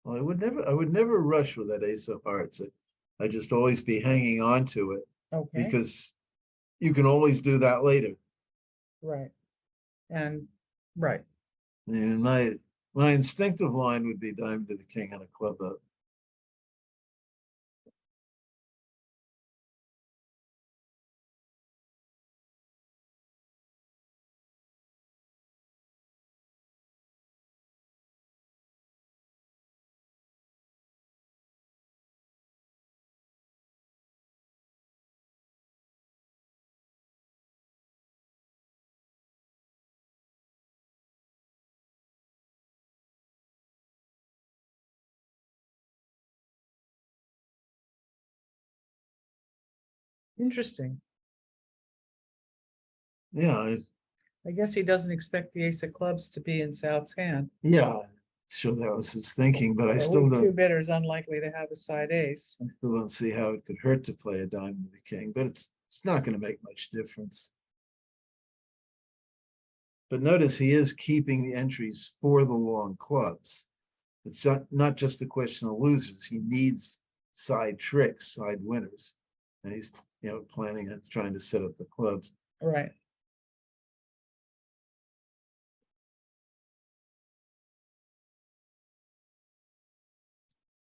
S3: Well, I would never rush with that ace of hearts. I just always be hanging on to it,
S2: Okay,
S3: because you can always do that later.
S2: right. And right.
S3: And my instinctive line would be diamond to the king and a club up.
S2: Interesting.
S3: Yeah,
S2: I guess he doesn't expect the ace of clubs to be in South's hand.
S3: yeah. Sure, that was his thinking, but I
S2: But
S3: still
S2: weak
S3: don't.
S2: two bidders unlikely to have a side ace.
S3: I still don't see how it could hurt to play a diamond to the king, but it's not going to make much difference. But notice he is keeping the entries for the long clubs. It's not just a question of losers. He needs side tricks, side winners, and he's planning on trying to set up the clubs.
S2: Right.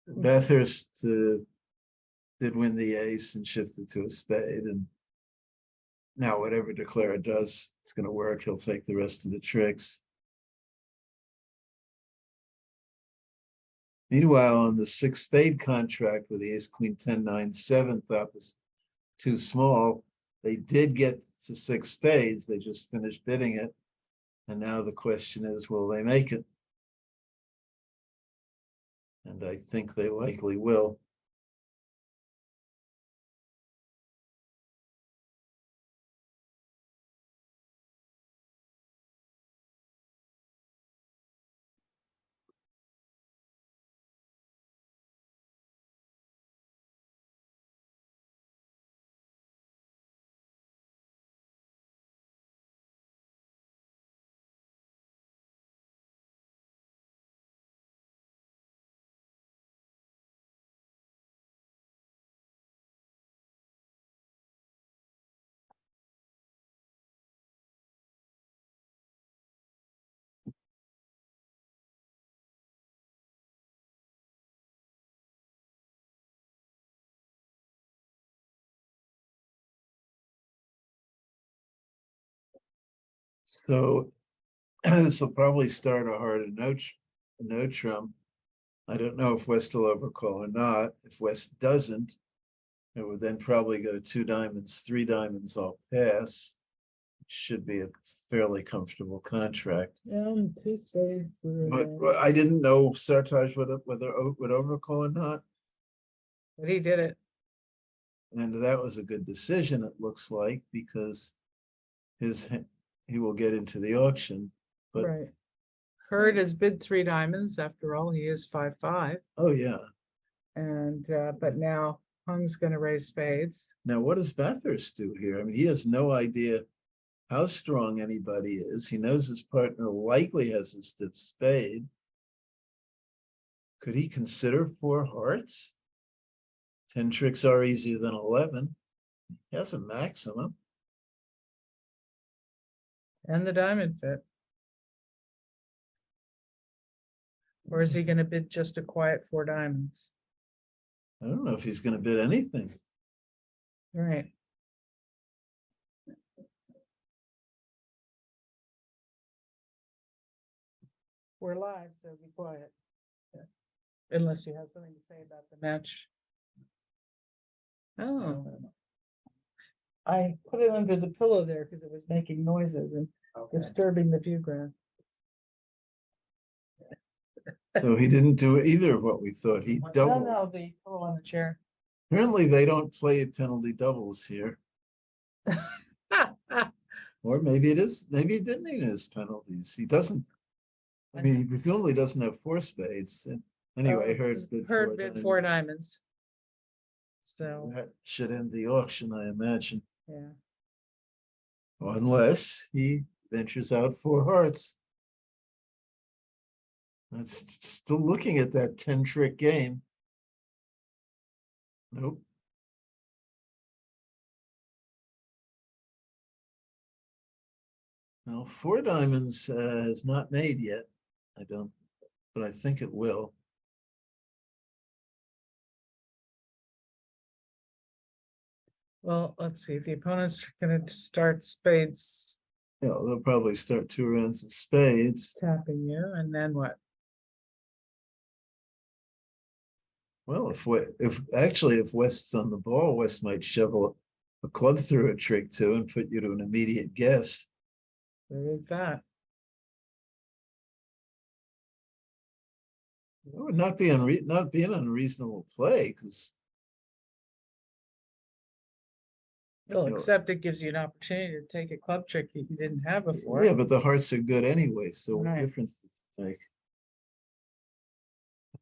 S3: Bathurst did win the ace and shifted to a spade, and now whatever Declara does, it's going to work. He'll take the rest of the tricks. Meanwhile, on the 6 spade contract with the ace queen 10-9-7 thought was too small, they did get to 6 spades. They just finished bidding it, and now the question is, will they make it? And I think they likely will. So this will probably start a heart and no trump. I don't know if West will overcall or not. If West doesn't, it would then probably go 2 diamonds, 3 diamonds, all pass. Should be a fairly comfortable contract.
S2: Yeah, 2 spades.
S3: But I didn't know Sartaj would overcall or not.
S2: But he did it.
S3: And that was a good decision, it looks like, because he will get into the auction. But
S2: Right. Hurd has bid 3 diamonds. After all, he is 5-5.
S3: oh yeah.
S2: And but now Hung's gonna raise spades.
S3: Now what does Bathurst do here? I mean, he has no idea how strong anybody is. He knows his partner likely has a stiff spade. Could he consider 4 hearts? 10 tricks are easier than 11. He has a maximum.
S2: And the diamond fit. Or is he gonna bid just a quiet 4 diamonds?
S3: I don't know if he's going to bid anything.
S2: Right. We're live, so be quiet. Unless you have something to say about the match. Oh. I put it under the pillow there because it was making noises and disturbing the view graph.
S3: So he didn't do either of what we thought. He
S2: No,
S3: doubled.
S2: no, the pillow on the chair.
S3: Apparently they don't play penalty doubles here. Or maybe it is, maybe he didn't need his penalties. He doesn't. I mean, he presumably doesn't have 4 spades. And anyway,
S2: Hurd bid 4 diamonds. So,
S3: that should end the auction, I imagine.
S2: yeah.
S3: Unless he ventures out 4 hearts. That's still looking at that 10 trick game. Nope. Now 4 diamonds is not made yet. I don't, but I think it will.
S2: Well, let's see. The opponent's gonna start spades
S3: Yeah, they'll probably start 2 rounds of spades.
S2: tapping you, and then what?
S3: Well, if West's on the ball, West might shovel a club through a trick too and put you to an immediate guess.
S2: There is that.
S3: It would not be an unreasonable play because
S2: Well,
S3: you know,
S2: except it gives you an opportunity to take a club trick that you didn't have before.
S3: yeah, but the hearts are good anyway, so what
S2: Right.
S3: difference does it make?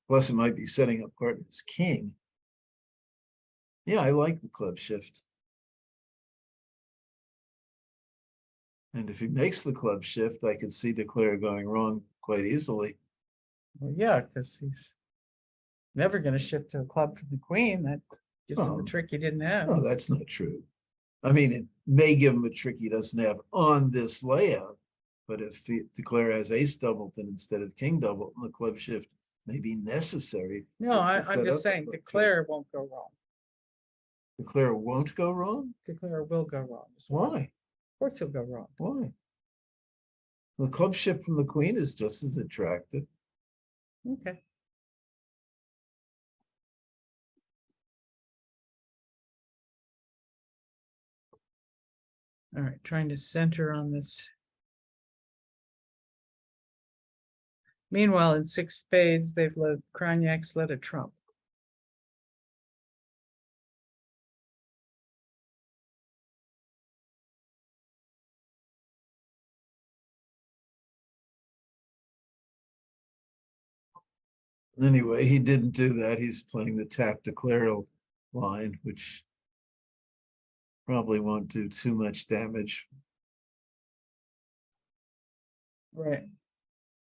S3: Plus, it might be setting up partner's king. Yeah, I like the club shift. And if he makes the club shift, I could see Declare going wrong quite easily.
S2: Well, yeah, because he's never gonna shift to a club from the queen. That gives him a
S3: Oh.
S2: trick he didn't have.
S3: No, that's not true. I mean, it may give him a trick he doesn't have on this layout, but if Declare has ace doubleton instead of king doubleton, the club shift may be necessary.
S2: No,
S3: just to
S2: I'm
S3: set
S2: just
S3: up a
S2: saying,
S3: club trick.
S2: Declare won't go wrong.
S3: Declare won't go wrong?
S2: Declare will go wrong. is what-
S3: Why?
S2: Of course he'll go wrong.
S3: Why? The club shift from the queen is just as attractive.
S2: Okay. All right, trying to center on this. Meanwhile, in 6 spades, Cragnacs led a trump.
S3: Anyway, he didn't do that. He's playing the tap declare line, which probably won't do too much damage.
S2: Right.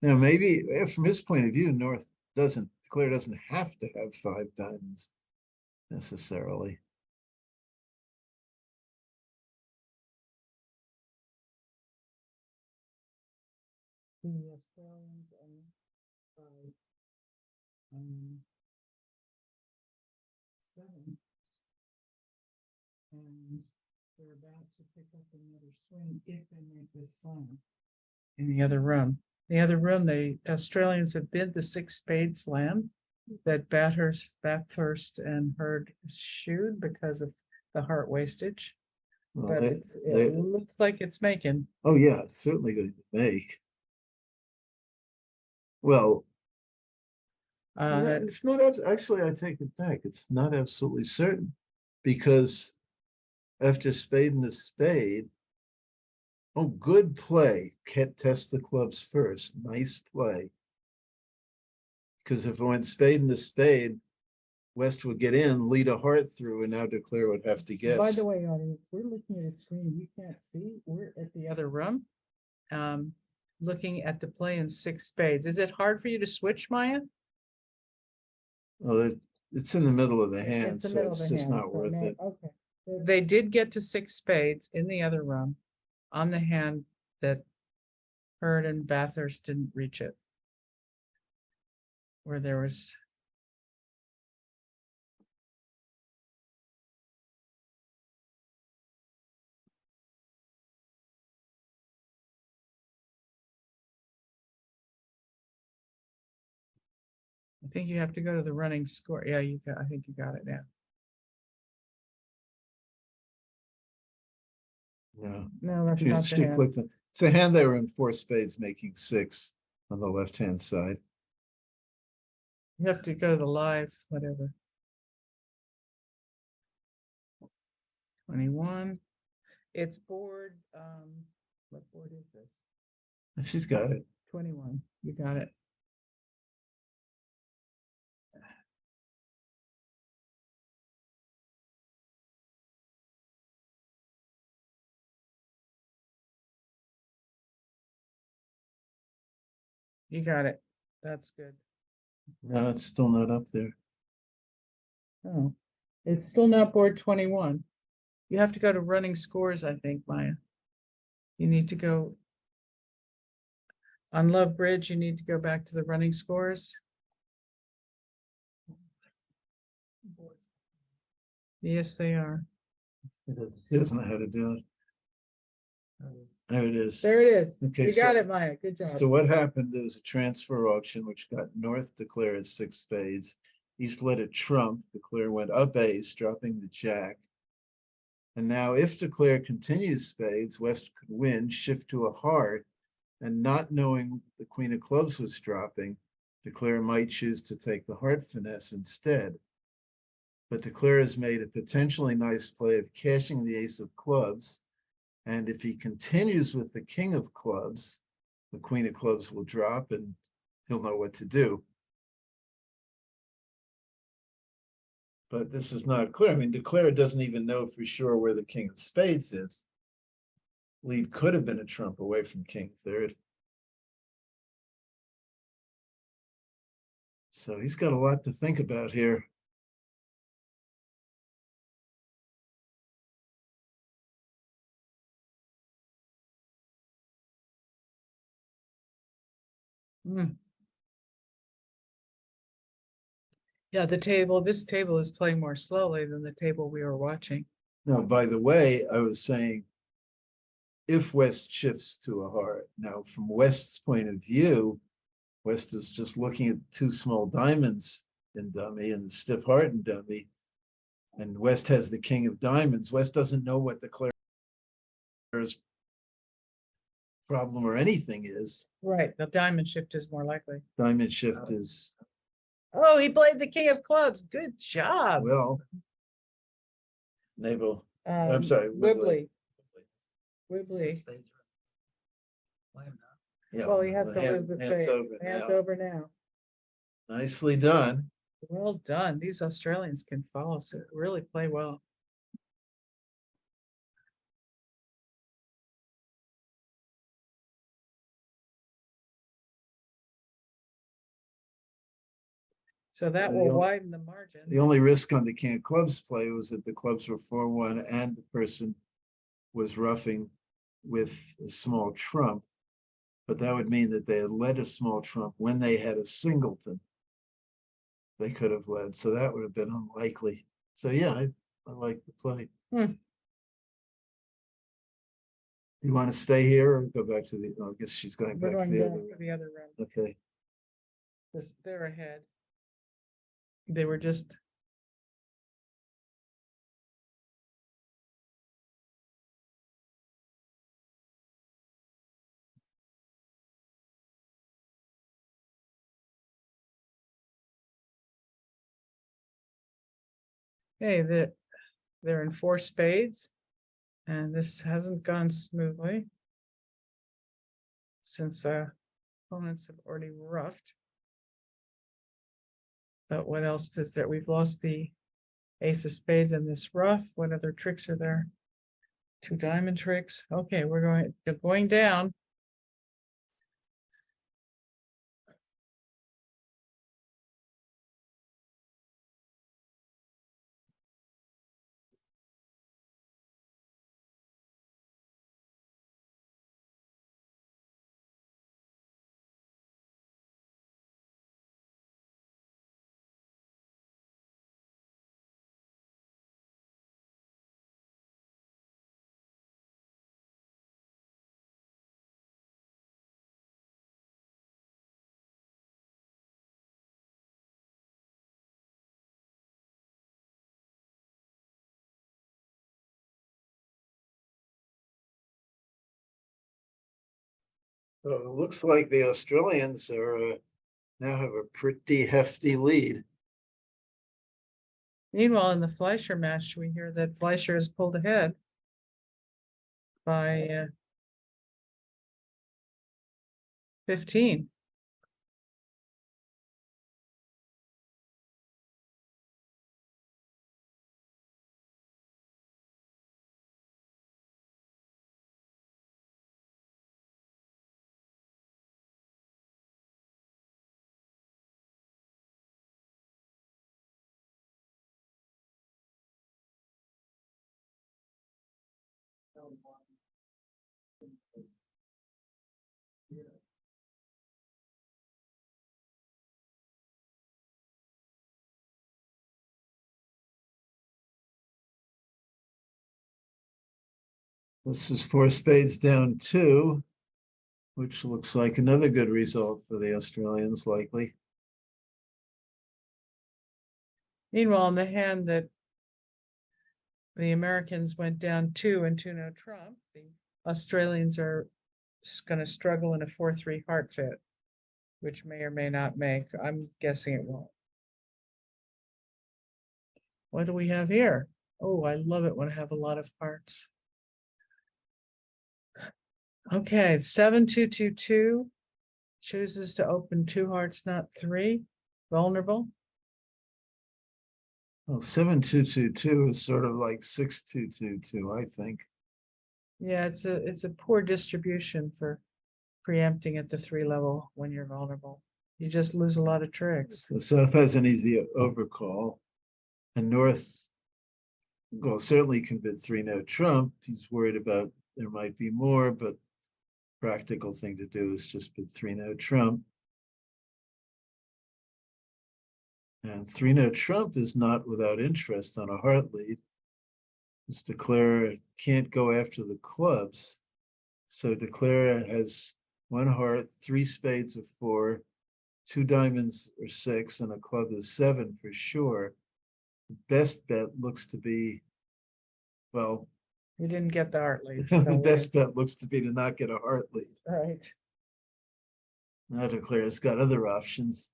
S3: Now, maybe from his point of view, Declare doesn't have to have 5 diamonds necessarily.
S2: The Australians and 7. And they're about to pick up another swing if they make this sign. in the other room. The other room, the Australians have bid the 6 spades land that Bathurst and Hurd eschewed because of the heart wastage.
S3: Well,
S2: But it looks like it's making.
S3: oh yeah, it's certainly going to make. Well, it's not actually, I take it back. It's not absolutely certain because after spade and the spade, oh, good play. Can't test the clubs first. Nice play. Because if it went spade and the spade, West would get in, lead a heart through, and now Declare would have to guess.
S2: By the way, audience, we're looking at a screen you can't see. We're at the other room, looking at the play in 6 spades. Is it hard for you to switch, Maya?
S3: Well, it's in the middle of the hand,
S2: It's the
S3: so
S2: middle of
S3: it's
S2: the
S3: just
S2: hand,
S3: not
S2: so
S3: worth
S2: no-
S3: it.
S2: Okay. They did get to 6 spades in the other room on the hand that Hurd and Bathurst didn't reach it. Where there was. I think you have to go to the running score. Yeah, I think you got it now.
S3: No,
S2: No, that's
S3: she
S2: not the hand.
S3: clicked. It's a hand they were in 4 spades, making 6 on the left-hand side.
S2: You have to go to the live, whatever. 21. It's board, what board is this?
S3: She's got it.
S2: 21. You got it. You got it. That's good.
S3: No, it's still not up there.
S2: Oh, it's still not board 21. You have to go to running scores, I think, Maya. You need to go on Love Bridge. You need to go back to the running scores. Yes, they are.
S3: She doesn't know how to do it. There it is.
S2: There it is.
S3: Okay,
S2: You got it, Maya. Good job.
S3: So what happened, there was a transfer auction which got North Declare at 6 spades. East let it trump. Declare went up ace, dropping the jack. And now if Declare continues spades, West could win, shift to a heart, and not knowing the queen of clubs was dropping, Declare might choose to take the heart finesse instead. But Declare has made a potentially nice play of cashing the ace of clubs. And if he continues with the king of clubs, the queen of clubs will drop and he'll know what to do. But this is not clear. I mean, Declare doesn't even know for sure where the king of spades is. Lead could have been a trump away from king third. So he's got a lot to think about here.
S2: Yeah, this table is playing more slowly than the table we were watching.
S3: Now, by the way, I was saying, if West shifts to a heart, now from West's point of view, West is just looking at the 2 small diamonds in dummy and the stiff heart in dummy. And West has the king of diamonds. West doesn't know what Declare's problem or anything is.
S2: Right, the diamond shift is more likely.
S3: Diamond shift is,
S2: Oh, he played the king of clubs. Good job.
S3: well, Nabel, I'm sorry,
S2: Wibbly. Wibbly.
S3: Yeah,
S2: Well, he has
S3: the
S2: to
S3: hand-
S2: lose the
S3: hand's
S2: spade.
S3: over
S2: Hand's
S3: now.
S2: over now.
S3: Nicely done.
S2: Well done. These Australians can follow, so really play well. So that
S3: The
S2: will
S3: only-
S2: widen the margin.
S3: The only risk on the king of clubs play was that the clubs were 4-1 and the person was roughing with a small trump. But that would mean that they had led a small trump when they had a singleton. They could have led, so that would have been unlikely. So yeah, I like the play. You want to stay here or go back to the, oh, I guess she's going
S2: We're
S3: back to
S2: going
S3: the
S2: back
S3: other.
S2: to the other room.
S3: Okay,
S2: They're ahead. They were just. Hey, they're in 4 spades, and this hasn't gone smoothly since opponents have already roughed. But what else does there? We've lost the ace of spades in this rough. What other tricks are there? 2 diamond tricks. Okay, we're going down.
S3: so it looks like the Australians are now have a pretty hefty lead.
S2: Meanwhile, in the Fleischer match, we hear that Fleischer has pulled ahead by 15.
S3: This is 4 spades down 2, which looks like another good result for the Australians, likely.
S2: Meanwhile, in the hand that the Americans went down 2 and 2 no trump, the Australians are going to struggle in a 4-3 heart fit, which may or may not make. I'm guessing it won't. What do we have here? Oh, I love it when I have a lot of hearts. Okay, 7-2-2-2 chooses to open 2 hearts, not 3. Vulnerable.
S3: Oh, 7-2-2-2 is sort of like 6-2-2-2, I think.
S2: Yeah, it's a poor distribution for preempting at the 3 level when you're vulnerable. You just lose a lot of tricks.
S3: The South has an easy overcall, and North, well, certainly can bid 3 no trump. He's worried about there might be more, but practical thing to do is just bid 3 no trump. And 3 no trump is not without interest on a heart lead. Just Declare can't go after the clubs. So Declare has 1 heart, 3 spades of 4, 2 diamonds or 6, and a club is 7 for sure. The best bet looks to be, well,
S2: You didn't get the heart lead.
S3: the best bet looks to be to not get a heart lead.
S2: Right.
S3: Now Declare has got other options.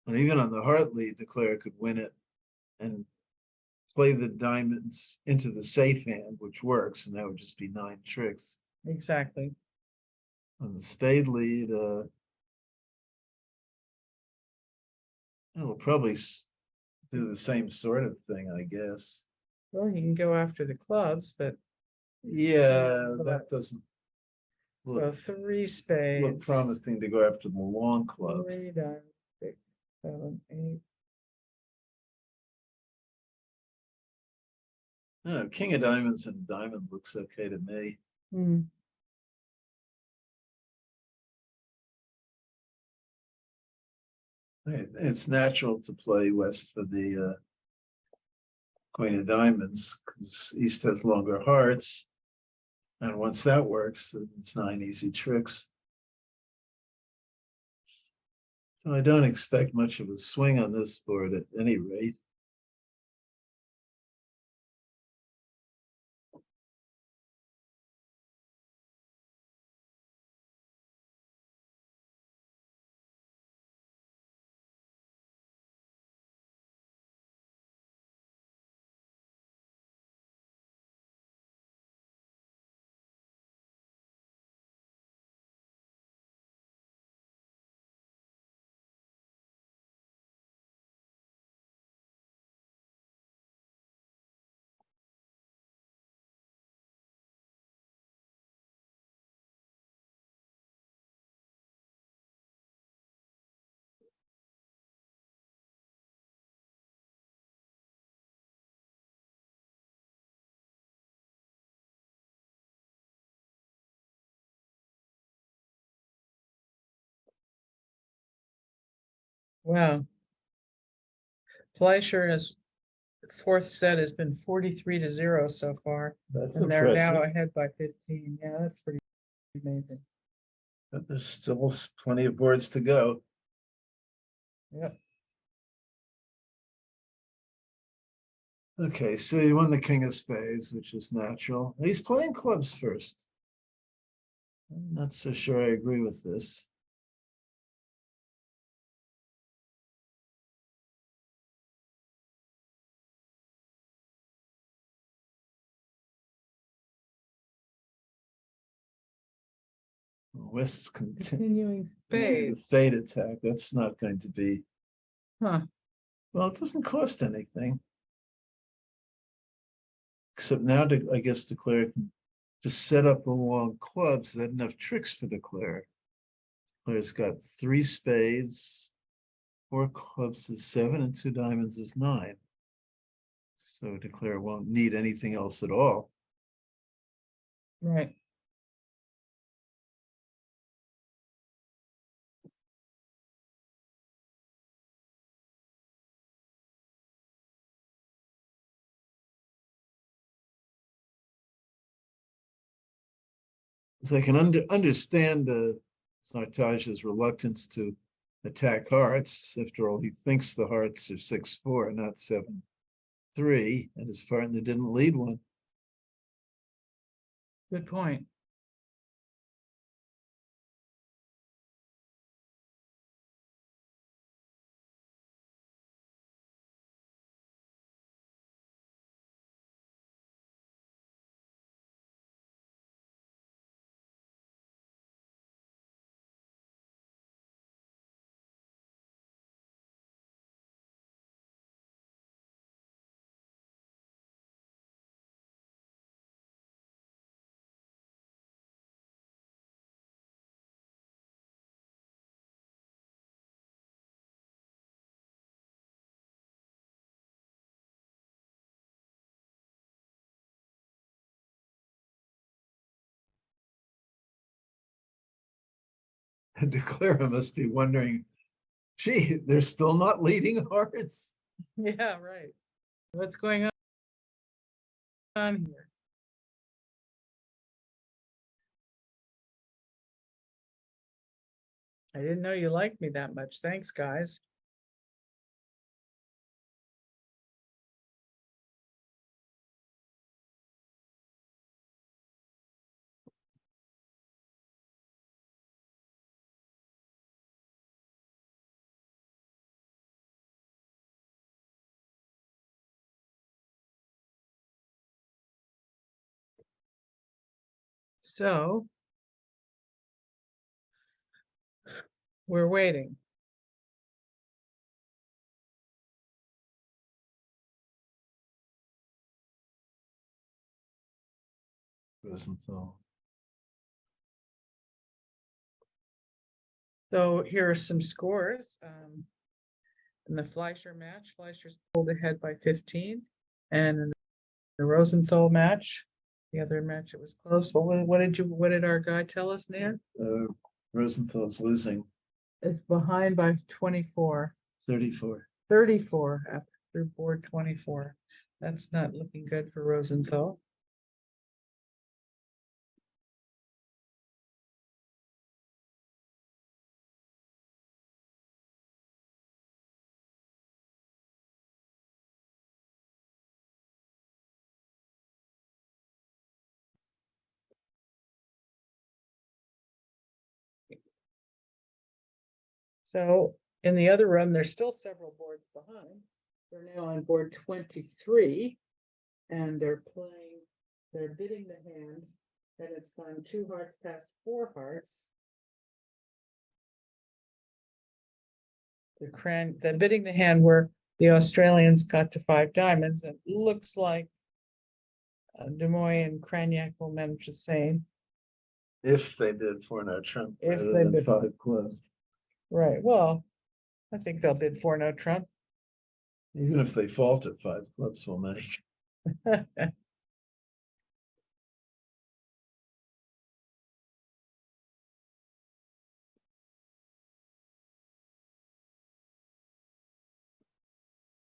S3: And even on the heart lead, Declare could win it and play the diamonds into the safe hand, which works, and that would just be 9 tricks.
S2: Exactly.
S3: On the spade lead, it'll probably do the same sort of thing, I guess.
S2: Well, you can go after the clubs, but
S3: Yeah, that doesn't
S2: so
S3: look
S2: 3 spades.
S3: promising to go after the long clubs.
S2: 3 diamonds, 6, 7, 8.
S3: King of diamonds and diamond looks okay to me.
S2: Hmm.
S3: It's natural to play west for the Queen of Diamonds, because East has longer hearts. And once that works, then it's 9 easy tricks. So I don't expect much of a swing on this board at any rate.
S2: Wow. Fleischer's fourth set has been 43-0 so far,
S3: That's
S2: and they're now
S3: impressive.
S2: ahead by 15. Yeah, that's pretty amazing.
S3: But there's still plenty of boards to go.
S2: Yep.
S3: Okay, so he won the King of Spades, which is natural. He's playing clubs first. I'm not so sure I agree with this. West's
S2: Continuing
S3: the
S2: spades.
S3: spade attack. That's not going to be,
S2: Huh.
S3: well, it doesn't cost anything. Except now, I guess Declare can just set up the long clubs. That enough tricks for Declare. Declare's got 3 spades, 4 clubs is 7, and 2 diamonds is 9. So Declare won't need anything else at all.
S2: Right.
S3: So I can understand Sartaj's reluctance to attack hearts. After all, he thinks the hearts are 6-4, not 7-3, and his partner didn't lead one.
S2: Good point.
S3: And Declare must be wondering, gee, they're still not leading hearts.
S2: Yeah, right. What's going on here? I didn't know you liked me that much. Thanks, guys. So we're waiting.
S3: Rosenthal.
S2: So here are some scores. In the Fleischer match, Fleischer's pulled ahead by 15. And in the Rosenthal match, the other match, it was close. What did our guy tell us, Nan?
S3: Rosenthal's losing.
S2: It's behind by 24.
S3: 34.
S2: 34 up through board 24. That's not looking good for Rosenthal. So in the other room, there's still several boards behind. They're now on board 23 and they're bidding the hand, and it's gone 2 hearts past 4 hearts. The bidding the hand where the Australians got to 5 diamonds. It looks like Des Moines and Cragnac will manage the same.
S3: If they bid 4-note trump
S2: If
S3: rather
S2: they
S3: than
S2: bid-
S3: 5 clubs.
S2: Right, well, I think they'll bid 4-note trump.
S3: Even if they falter, 5 clubs will make.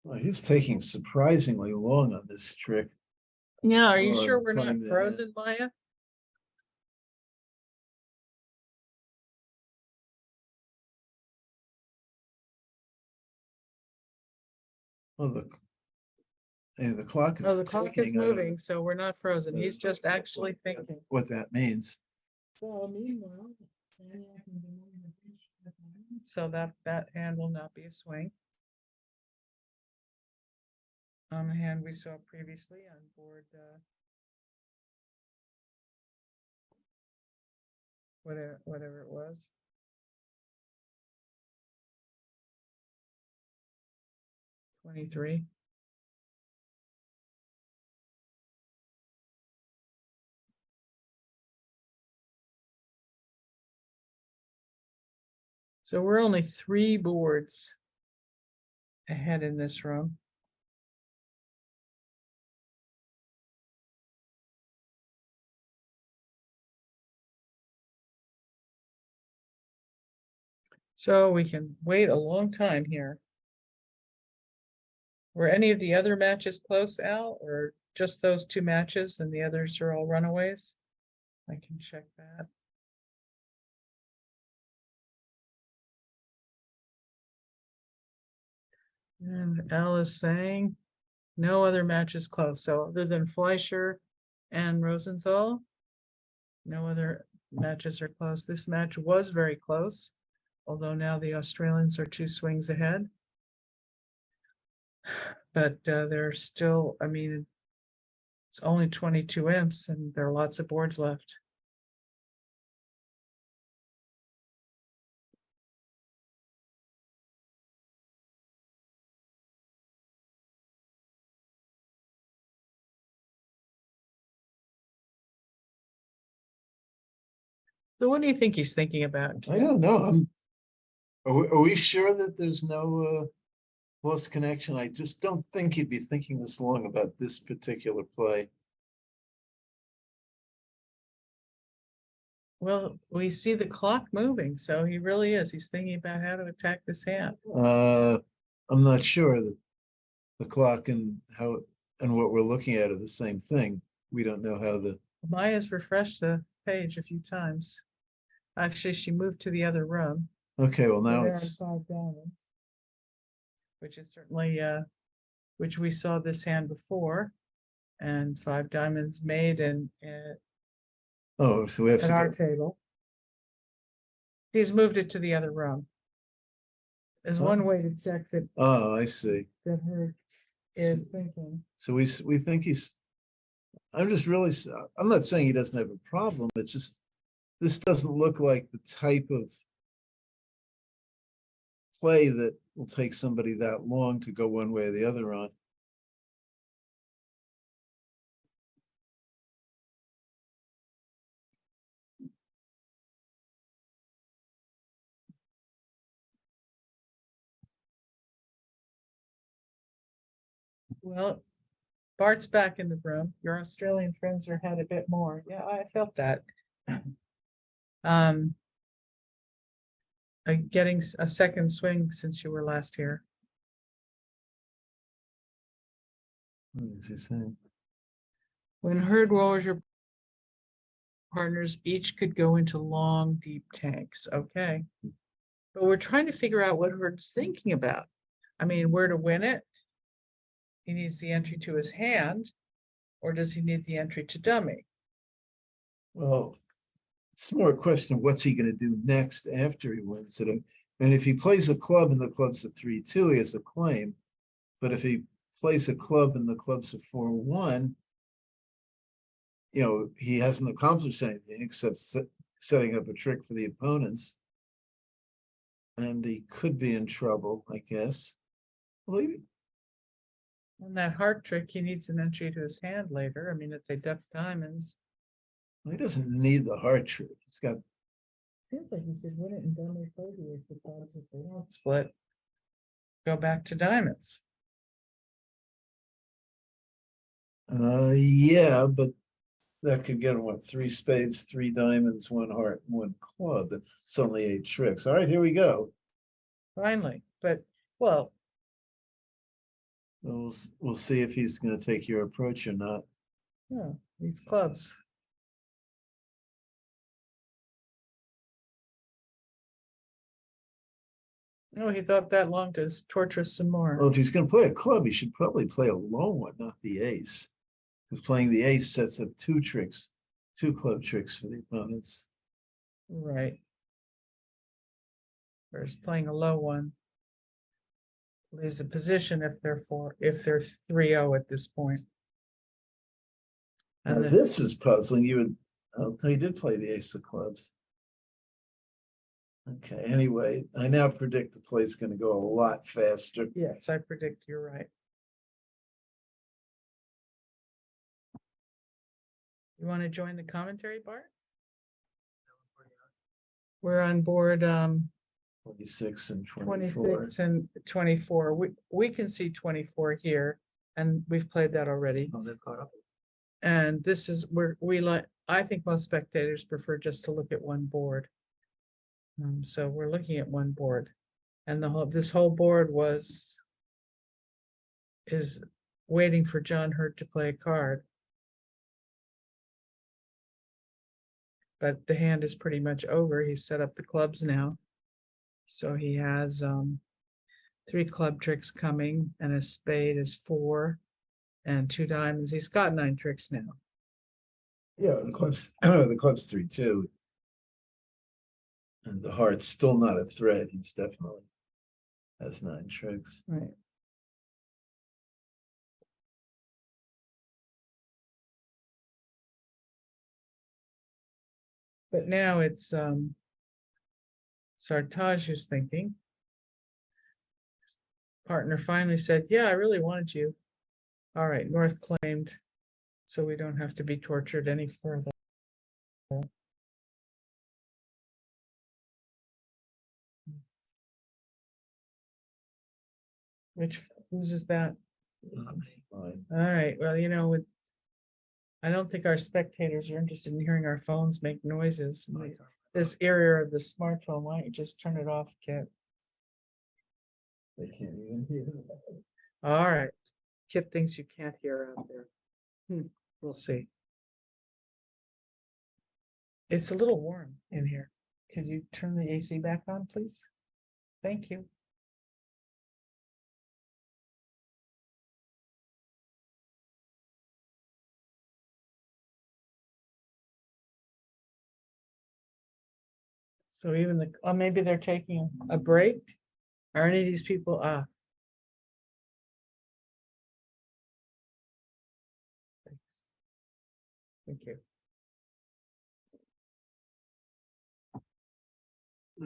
S3: Well, he's taking surprisingly long on this trick.
S2: Yeah, are you
S3: Or
S2: sure we're not
S3: playing the
S2: frozen, Maya?
S3: Well, the clock is
S2: Oh, the clock is
S3: ticking. I don't know
S2: moving, so we're not frozen. He's just actually thinking.
S3: what that means.
S2: So meanwhile. So that hand will not be a swing. On the hand we saw previously on board whatever it was. $23. So we're only 3 boards ahead in this room. So we can wait a long time here. Were any of the other matches close, Al, or just those 2 matches and the others are all runaways? I can check that. And Al is saying no other matches close. So other than Fleischer and Rosenthal, no other matches are close. This match was very close, although now the Australians are 2 swings ahead. But they're still, I mean, it's only 22 imps and there are lots of boards left. So what do you think he's thinking about?
S3: I don't know. Are we sure that there's no lost connection? I just don't think he'd be thinking this long about this particular play.
S2: Well, we see the clock moving, so he really is. He's thinking about how to attack this hand.
S3: I'm not sure that the clock and what we're looking at are the same thing. We don't know how the
S2: Maya's refreshed the page a few times. Actually, she moved to the other room.
S3: okay. Well,
S2: So
S3: now
S2: they're
S3: it's
S2: on 5 diamonds, which is certainly which we saw this hand before, and 5 diamonds made and
S3: oh, so we have
S2: at
S3: to
S2: our
S3: go.
S2: table. He's moved it to the other room. Is one
S3: Oh.
S2: way to check that
S3: Oh, I see.
S2: that her is thinking.
S3: So we think he's. I'm not saying he doesn't have a problem. It's just this doesn't look like the type of play that will take somebody that long to go one way or the other on.
S2: Well, Bart's back in the room. Your Australian friends are had a bit more. Yeah, I felt that. Getting a second swing since you were last here.
S3: What is he saying?
S2: When herd rollers, your partners each could go into long, deep tanks. Okay. But we're trying to figure out what Herd's thinking about. I mean, where to win it? He needs the entry to his hand, or does he need the entry to dummy?
S3: Well, it's more a question of what's he gonna do next after he wins it. And if he plays a club and the club's a 3-2, he has a claim. But if he plays a club and the club's a 4-1, he hasn't accomplished anything except setting up a trick for the opponents. And he could be in trouble, I guess. Well,
S2: On that heart trick, he needs an entry to his hand later. I mean, if they duck diamonds.
S3: he doesn't need the heart trick. He's got.
S2: Seems like he should win it and dummy play the ace of clubs if they don't split. Go back to diamonds.
S3: Yeah, but that could get him what, 3 spades, 3 diamonds, 1 heart, 1 club. That's only 8 tricks. All right, here we go.
S2: Finally, but well,
S3: We'll see if he's going to take your approach or not.
S2: yeah, these clubs. Oh, he thought that long to torture us some
S3: Well,
S2: more.
S3: if he's going to play a club, he should probably play a low one, not the ace. Because playing the ace sets up 2 tricks, 2 club tricks for the opponents.
S2: Right. Whereas playing a low one leaves a position if they're 3-0 at this point.
S3: Now,
S2: And
S3: this is puzzling. He did play the ace of clubs. Okay, anyway, I now predict the play's going to go a lot faster.
S2: yes, I predict you're right. You want to join the commentary, Bart? We're on board
S3: 26 and 24.
S2: 26 and 24. We can see 24 here, and we've played that already.
S3: Oh, they're caught up.
S2: And this is where I think most spectators prefer just to look at one board. So we're looking at one board, and this whole board is waiting for John Hurt to play a card. But the hand is pretty much over. He's set up the clubs now. So he has 3 club tricks coming, and a spade is 4, and 2 diamonds. He's got 9 tricks now.
S3: Yeah, the club's 3-2. And the heart's still not a threat. He's definitely has 9 tricks.
S2: Right. But now it's Sartaj who's thinking. Partner finally said, yeah, I really wanted you. All right, North claimed, so we don't have to be tortured any further. Whose is that?
S3: Fine.
S2: All right, well, I don't think our spectators are interested in hearing our phones make noises. This area of the smartphone, why don't you just turn it off, Kit?
S3: They can't even hear.
S2: All right. Kit thinks you can't hear out there. We'll see. It's a little warm in here. Could you turn the AC back on, please? Thank you. So even maybe they're taking a break. Are any of these people, thanks. Thank you.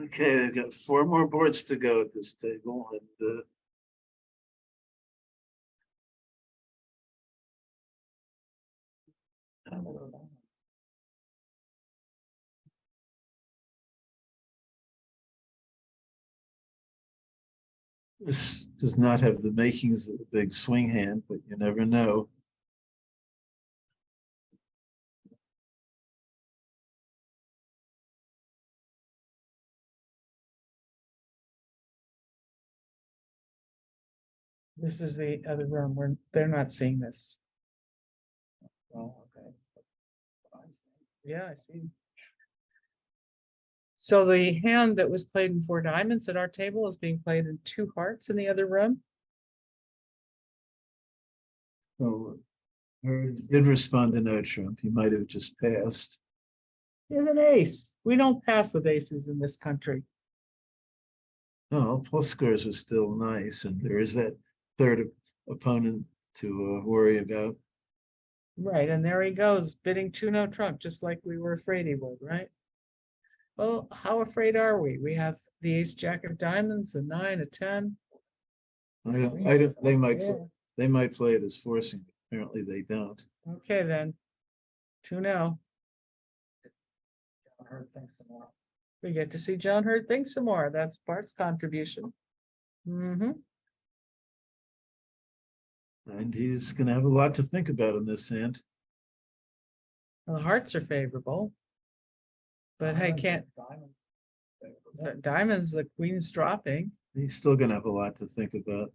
S3: Okay, they've got 4 more boards to go at this table, and this does not have the makings of a big swing hand, but you never know.
S2: This is the other room where they're not seeing this.
S4: Oh, okay.
S2: Yeah, I see. So the hand that was played in 4 diamonds at our table is being played in 2 hearts in the other room.
S3: So Hurd did respond to no trump. He might have just passed.
S2: Here's an ace. We don't pass with aces in this country.
S3: No, plus scores are still nice, and there is that third opponent to worry about.
S2: Right, and there he goes, bidding 2 no trump, just like we were afraid he would, right? Well, how afraid are we? We have the ace jack of diamonds, a 9, a 10.
S3: I don't, they might,
S2: Yeah.
S3: they might play it as forcing. Apparently they don't.
S2: Okay, then. 2 no.
S4: I heard things some more.
S2: We get to see John Hurd think some more. That's Bart's contribution. Mm-hmm.
S3: And he's gonna have a lot to think about in this hand.
S2: The hearts are favorable. But hey, can't,
S4: Diamond.
S2: the diamonds, the queen's dropping.
S3: He's still gonna have a lot to think about.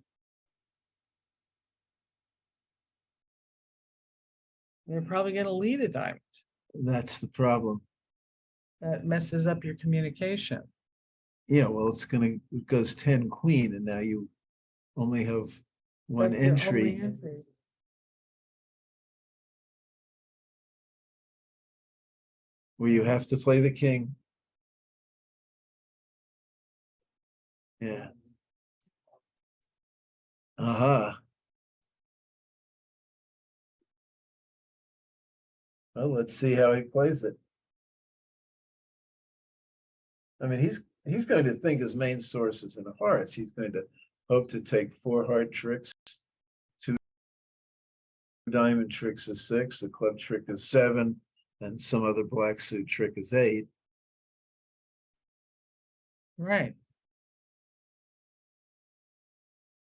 S2: They're probably gonna lead a diamond.
S3: That's the problem.
S2: That messes up your communication.
S3: Yeah, well, it goes 10 queen, and now you only have one
S2: That's your only
S3: entry.
S2: entry.
S3: Where you have to play the king. Yeah. Aha. Well, let's see how he plays it. I mean, he's going to think his main source is in the hearts. He's going to hope to take 4 heart tricks, 2 diamond tricks is 6, the club trick is 7, and some other black suit trick is 8.
S2: Right.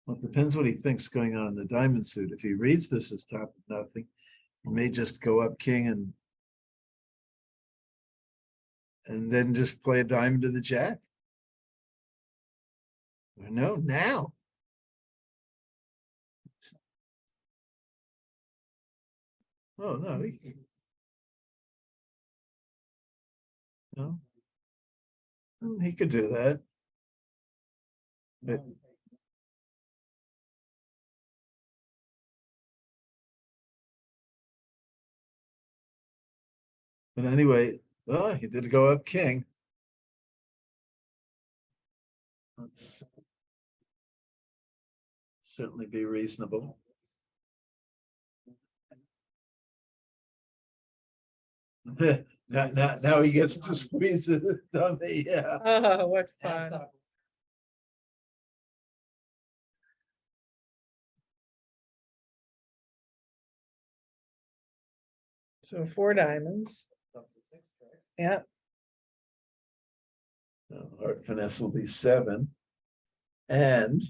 S3: Well, it depends what he thinks going on in the diamond suit. If he reads this as top of nothing, he may just go up king and then just play a diamond to the jack. Or no, now. Oh, no. No. He could do that. But anyway, oh, he did go up king. Let's certainly be reasonable. Now he gets to squeeze it, dummy, yeah.
S2: Oh, what fun. So 4 diamonds. Yeah.
S3: Heart finesse will be 7. And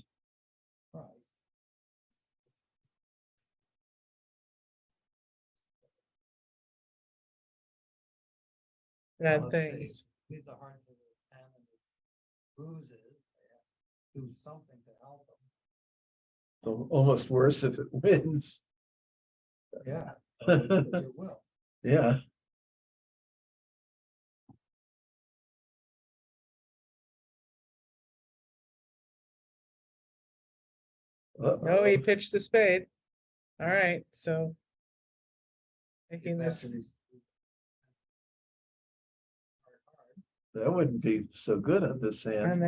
S2: Bad things.
S4: These are hard to and loses. Do something to help them.
S3: almost worse if it wins.
S4: Yeah. It will.
S3: Yeah.
S2: No, he pitched the spade. All right, so. Making this,
S3: That wouldn't be so good on this hand.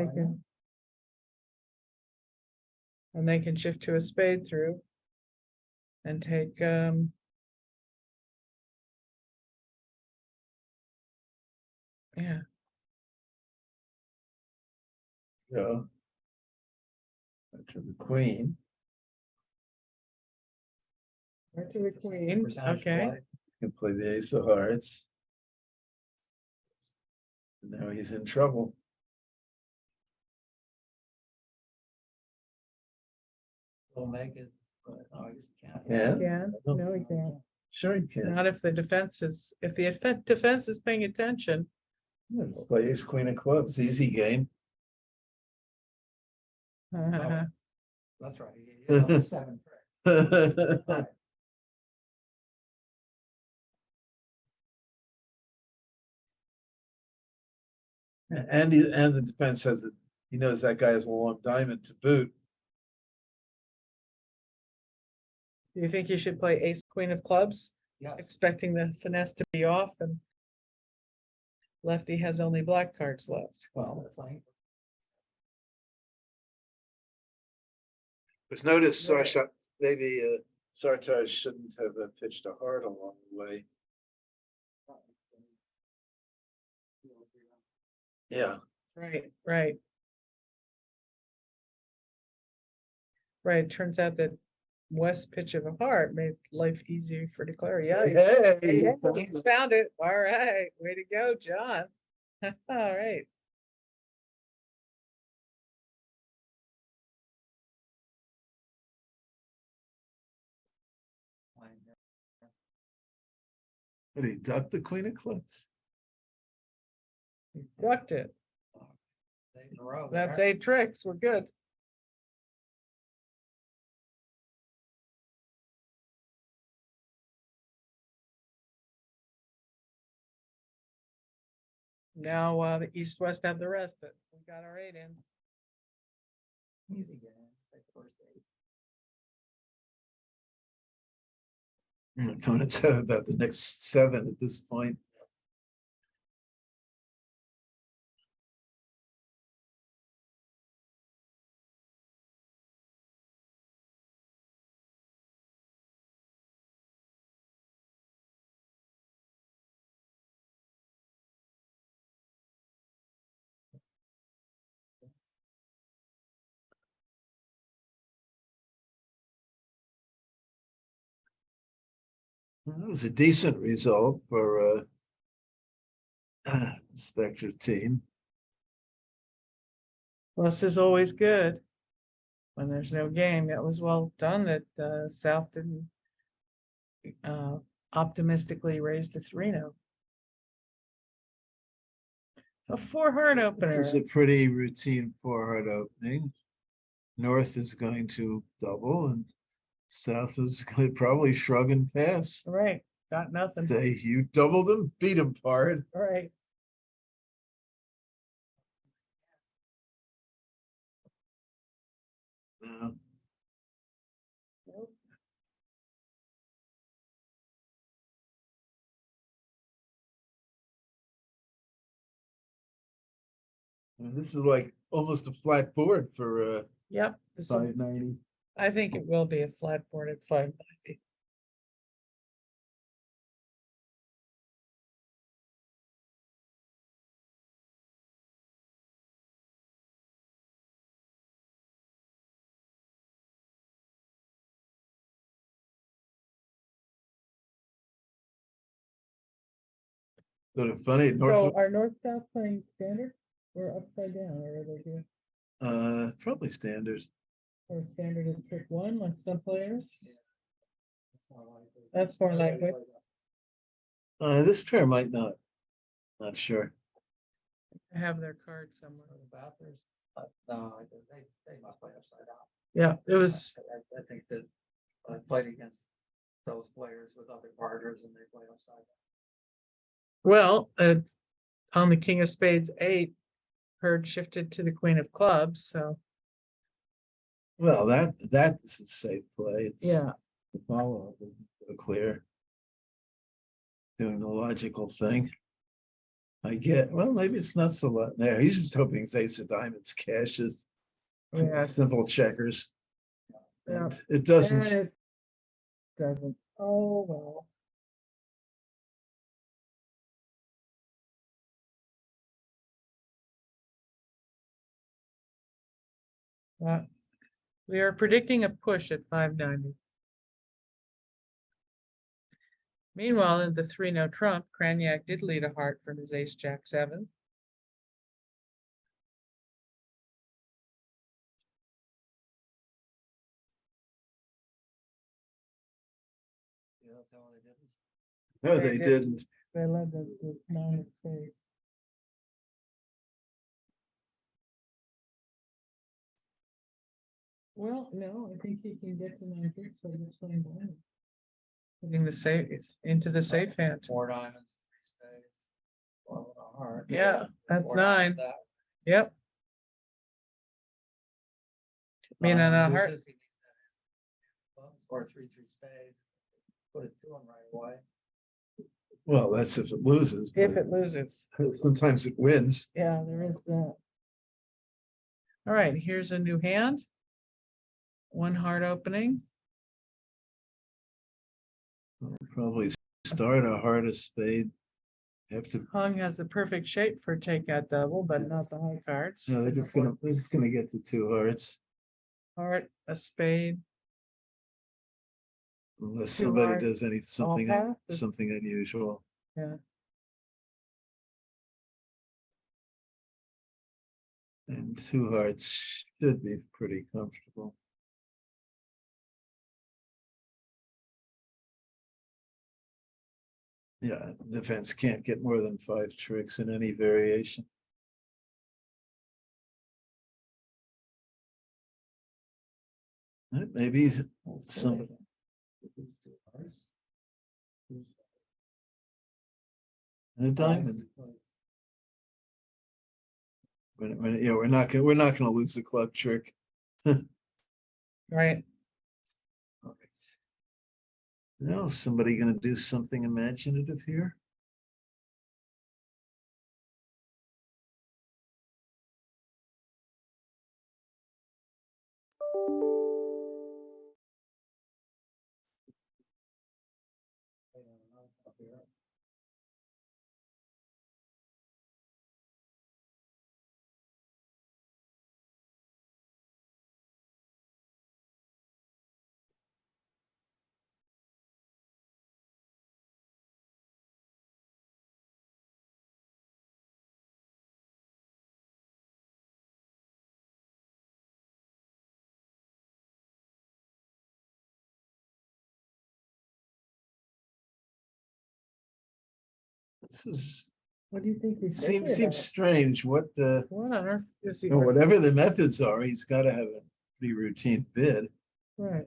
S2: and they can shift to a spade through. And take, yeah,
S3: Go to the queen.
S2: right to the queen,
S4: Percentage
S2: okay.
S4: play.
S3: Can play the ace of hearts. Now he's in trouble.
S4: We'll make it, but no, you can't.
S3: Yeah.
S2: Yeah, no, he can't.
S3: Sure he can.
S2: Not if the defense is, if the defense is paying attention.
S3: Play ace queen of clubs, easy game.
S4: That's right. He hit all 7 tricks. Right.
S3: And the defense has it. He knows that guy has a long diamond to boot.
S2: Do you think you should play ace, queen of clubs,
S4: Yes.
S2: expecting the finesse to be off and lefty has only black cards left?
S4: Well, it's like.
S3: But notice
S4: Right.
S3: maybe Sartaj shouldn't have pitched a heart along the way. Yeah.
S2: Right, right. Right, turns out that West's pitch of a heart made life easier for declare. Yeah,
S3: Hey.
S2: he's found it. All right, way to go, John. All right.
S3: Did he duck the queen of clubs?
S2: He ducked it.
S4: 8 in a row
S2: That's
S4: there.
S2: 8 tricks. We're good. Now the East-West have the rest, but we got our 8 in.
S4: Easy game. Take the first 8.
S3: Opponents have about the next 7 at this point. Well, that was a decent result for the Spector team.
S2: Plus is always good when there's no game. That was well done that South didn't optimistically raise to 3-0. A 4-heart opener.
S3: This is a pretty routine 4-heart opening. North is going to double and South is going to probably shrug and pass.
S2: Right, got nothing.
S3: Say you doubled them, beat them hard.
S2: All right.
S3: Uh,
S2: Nope.
S3: and this is like almost a flat board for
S2: Yep. this is-
S3: 590.
S2: I think it will be a flat board at 590.
S3: Sort of funny.
S2: So
S3: North,
S2: are North-South playing standard or upside down, or are they doing
S3: probably standard.
S2: or standard in trick 1 like some players?
S4: That's more likely.
S2: That's more
S4: Everybody
S2: likely.
S4: plays that.
S3: This pair might not. Not sure.
S2: Have their card somewhere.
S4: The Bathurst, no, they must play upside down.
S2: Yeah, it was,
S4: I think that I played against those players with other partners and they play upside down.
S2: well, it's on the King of Spades 8, herd shifted to the Queen of Clubs, so
S3: Well, that is a safe play. It's
S2: yeah.
S3: the follow-up is so clear. Doing the logical thing. Well, maybe it's not so lot there. He's just hoping it's ace of diamonds cashes.
S2: Yeah.
S3: Simple checkers.
S2: Yeah.
S3: And it
S2: And
S3: doesn't.
S2: it doesn't. Oh, well. We are predicting a push at 590. Meanwhile, in the 3-0 trump, Craniac did lead a heart from his ace jack 7.
S4: You know, tell them they didn't.
S3: No,
S2: They
S3: they didn't.
S2: They led the 9 of spades. Well, no, I think he can get to 9 so that's playing blind. Putting the safe into the safe hand.
S4: 4 diamonds, 3 spades, 12 and a heart.
S2: Yeah, that's
S4: 4 diamonds
S2: 9.
S4: that.
S2: Yep. Being on a
S4: Diamond
S2: heart.
S4: loses, he needs that. Or 3 spades. Put it to him right away.
S3: Well, that's if it loses.
S2: If
S3: but
S2: it loses.
S3: Sometimes it wins.
S2: Yeah, there is that. All right, here's a new hand. 1 heart opening.
S3: Probably start a heart of spade. Have to,
S2: Hung has the perfect shape for take out double, but not the high cards.
S3: no, they're just gonna get the 2 hearts.
S2: Heart, a spade.
S3: Unless
S2: 2
S3: somebody
S2: hearts,
S3: does something,
S2: passes.
S3: something unusual.
S2: Yeah.
S3: And 2 hearts should be pretty comfortable. Yeah, defense can't get more than 5 tricks in any variation. Maybe some, a diamond. Yeah, we're not gonna lose the club trick.
S2: Right.
S3: Now, somebody gonna do something imaginative here? This is,
S2: What do you think he's
S3: seems strange. What the,
S2: What on earth is he?
S3: whatever the methods are, he's gotta have a pretty routine bid.
S2: Right.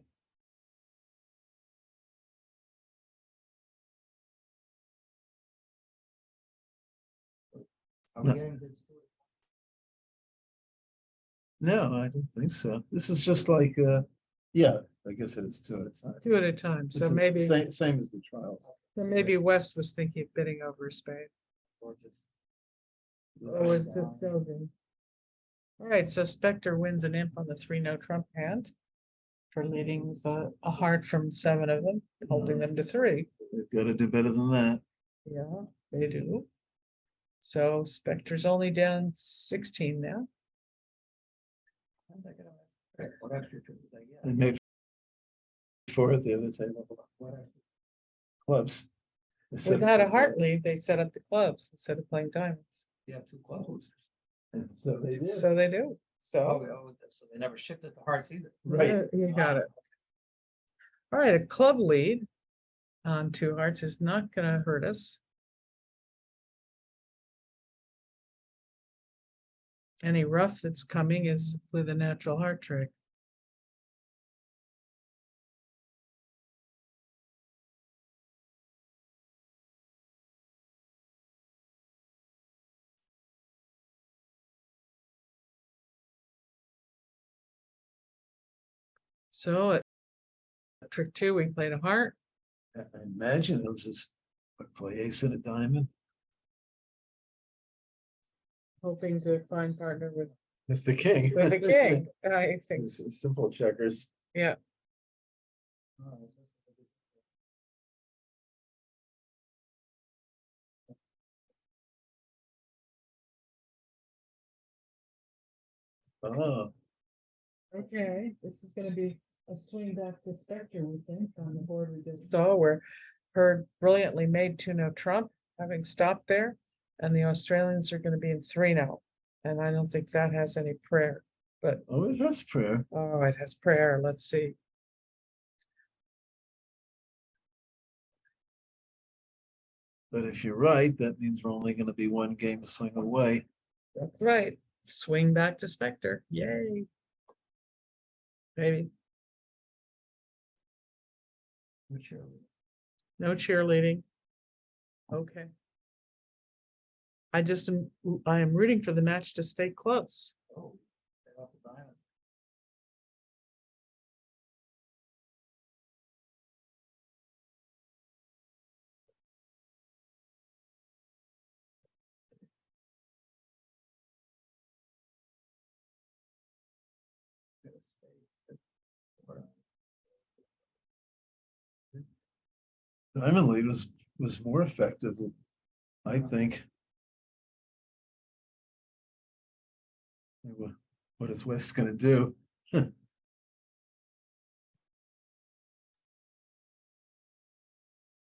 S4: Are we
S3: No.
S4: getting good scores?
S3: No, I don't think so. This is just like, yeah, I guess it is 2 at a time.
S2: 2 at a time. So
S3: This is
S2: maybe,
S3: Same as the trials.
S2: so maybe West was thinking of bidding over a spade.
S4: Or just
S2: Or was just building. All right, so Spector wins an imp on the 3-no trump hand for leading a heart from 7 of them, holding them to 3.
S3: They've got to do better than that.
S2: Yeah, they do. So Spector's only down 16 now.
S4: what extra trick did they get?
S3: They made 4 at the other table.
S4: What extra?
S3: Clubs. They set
S2: Without a
S3: up
S2: heart
S3: clubs.
S2: lead, they set up the clubs instead of playing diamonds.
S4: You have 2 club losers.
S3: And so they did.
S2: So they do.
S4: Oh,
S2: So
S4: so they never shifted the hearts either.
S3: Right.
S2: You got it. All right, a club lead on 2 hearts is not going to hurt us. Any rough that's coming is with a natural heart trick. So at trick 2, we played a heart.
S3: I imagine it'll just play ace and a diamond.
S2: Hoping to find partner with
S3: With the king.
S2: the king. I think.
S3: It's simple checkers.
S2: Yeah.
S3: Oh,
S2: Okay, this is gonna be a swing back to Spector, we think, on the board we just saw where Hurd brilliantly made 2-no trump, having stopped there, and the Australians are gonna be in 3-no. And I don't think that has any prayer, but
S3: oh, it has prayer.
S2: oh, it has prayer. Let's see.
S3: But if you're right, that means we're only gonna be 1 game swing away.
S2: That's right. Swing back to Spector. Yay. maybe.
S4: Which are,
S2: No cheerleading. Okay. I am rooting for the match to stay close.
S4: oh, they're off the diamond.
S3: Diamond lead was more effective, I think. What is West gonna do?
S2: Hmm.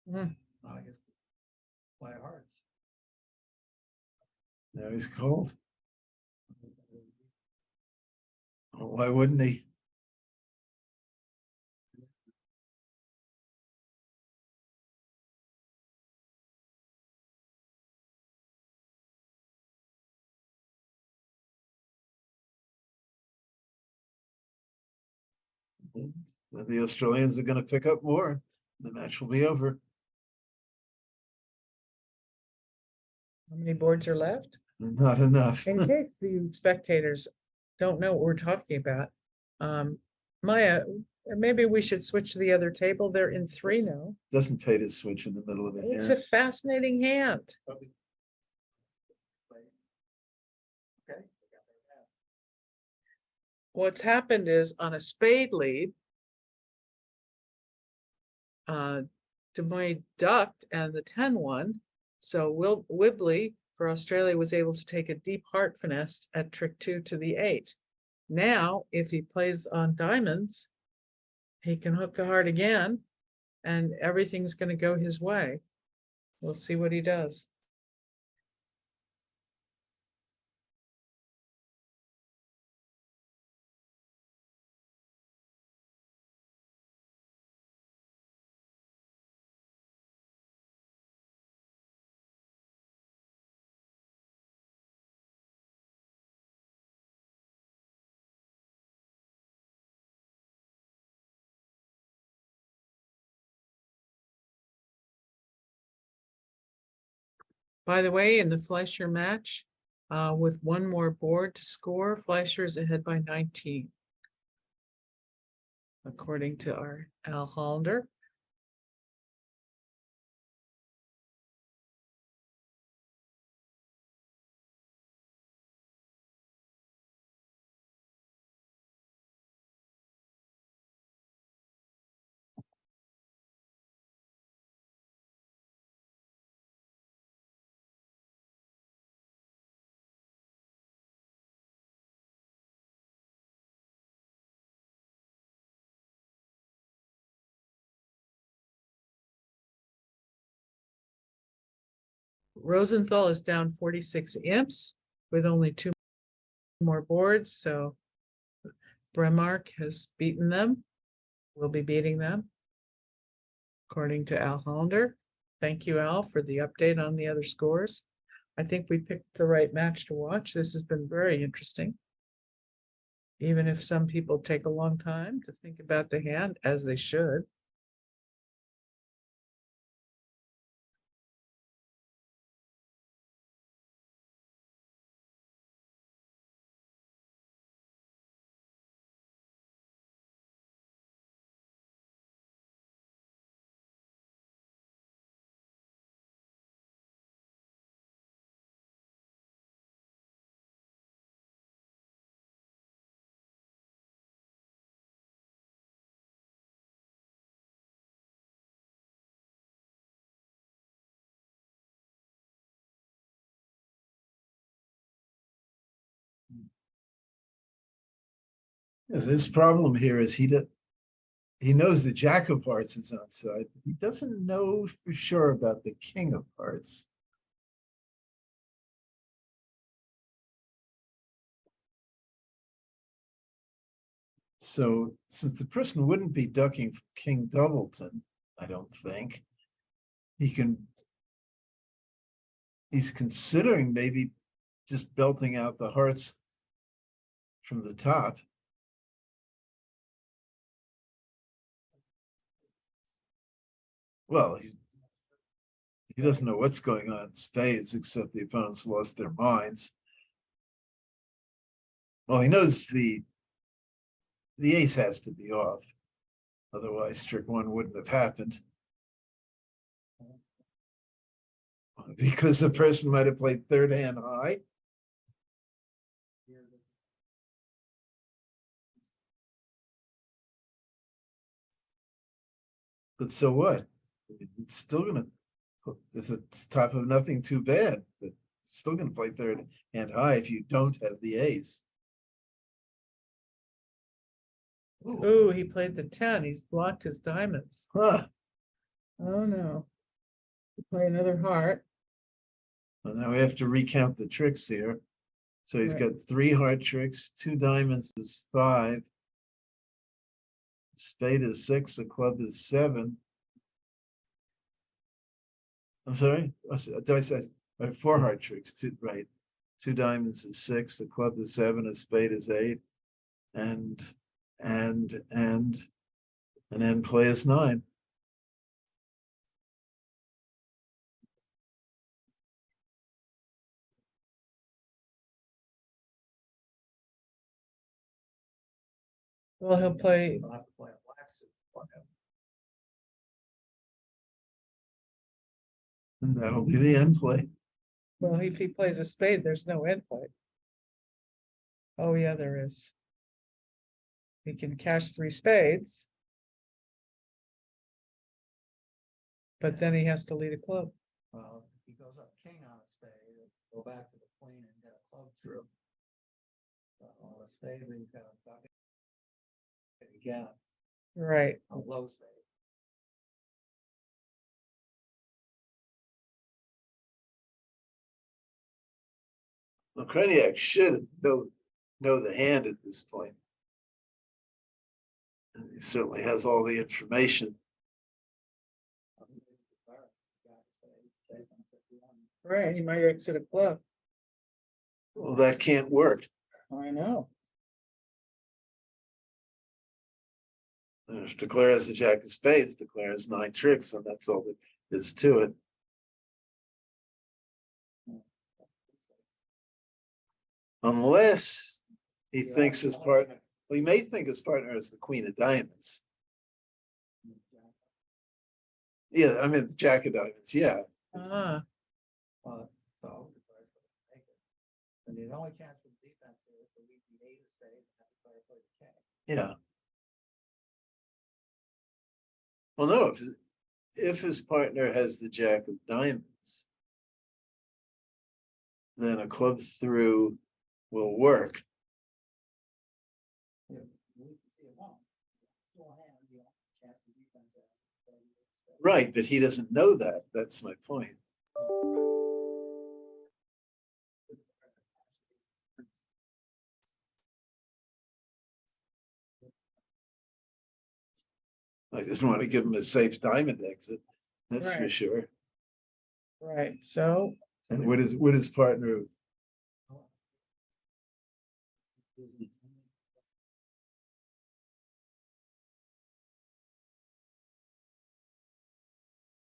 S4: I guess play hearts.
S3: Now he's cold. Why wouldn't he? The Australians are gonna pick up more. The match will be over.
S2: How many boards are left?
S3: Not enough.
S2: In case the spectators don't know what we're talking about, Maya, maybe we should switch to the other table. They're in 3 now.
S3: Doesn't pay to switch in the middle of a
S2: It's
S3: hand.
S2: a fascinating hand.
S4: Okay. They got their pass.
S2: What's happened is on a spade lead, DeMoy ducked and the 10 won. So Wibley for Australia was able to take a deep heart finesse at trick 2 to the 8. Now, if he plays on diamonds, he can hook the heart again and everything's going to go his way. We'll see what he does. By the way, in the Fleischer match, with 1 more board to score, Fleischer is ahead by 19. According to our Al Hollander. Rosenthal is down 46 imps with only 2 more boards, so Bremark has beaten them. We'll be beating them, according to Al Hollander. Thank you, Al, for the update on the other scores. I think we picked the right match to watch. This has been very interesting. Even if some people take a long time to think about the hand, as they should.
S3: Yes, his problem here is he knows the Jack of Hearts is on side. He doesn't know for sure about the King of Hearts. So since the person wouldn't be ducking for King Doubleton, I don't think, he's considering maybe just belting out the hearts from the top. Well, he doesn't know what's going on in spades, except the opponents lost their minds. Well, he knows the ace has to be off. Otherwise, trick one wouldn't have happened. Because the person might have played third hand high. But so what? It's still gonna, if it's top of nothing, too bad, but it's still gonna play third hand high if you don't have the ace.
S2: Ooh, he played the 10. He's blocked his diamonds.
S3: Huh.
S2: Oh, no. Play another heart.
S3: Well, now we have to recount the tricks here. So he's
S2: Right.
S3: got 3 heart tricks, 2 diamonds is 5. Spade is 6, a club is 7. I'm sorry, did I say 4 heart tricks? 2, right. 2 diamonds is 6, a club is 7, a spade is 8, and then play is 9.
S2: Well, he'll play.
S4: You'll have to play a black suit for him.
S3: And that'll be the end play.
S2: Well, if he plays a spade, there's no end play. Oh, yeah, there is. He can cash 3 spades. But then he has to lead a club.
S4: Well, if he goes up king on a spade, go back to the queen and get a club through. On a spade, then he's got a bucket again,
S2: Right.
S4: a low spade.
S3: Well, Kreniak should know the hand at this point. And he certainly has all the information.
S2: Right, he might exit a club.
S3: Well, that can't work.
S2: I know.
S3: And if Declare has the jack of spades, Declare has 9 tricks, and that's all there is to it. Unless he thinks his partner, well, he may think his partner is the queen of diamonds. Yeah, I mean, the jack of diamonds, yeah.
S2: Ah,
S4: So, and the only chance for the defense here is to leave the 8 of spades and have the player play the king.
S3: Yeah. Well, no, if his partner has the jack of diamonds, then a club through will work.
S4: We can see it won't. Full hand, the only chance the defense has is to play the 8 of spades.
S3: Right, but he doesn't know that. That's my point. I just want to give him a safe diamond exit. That's for
S2: Right.
S3: sure.
S2: right. So,
S3: And what is partner?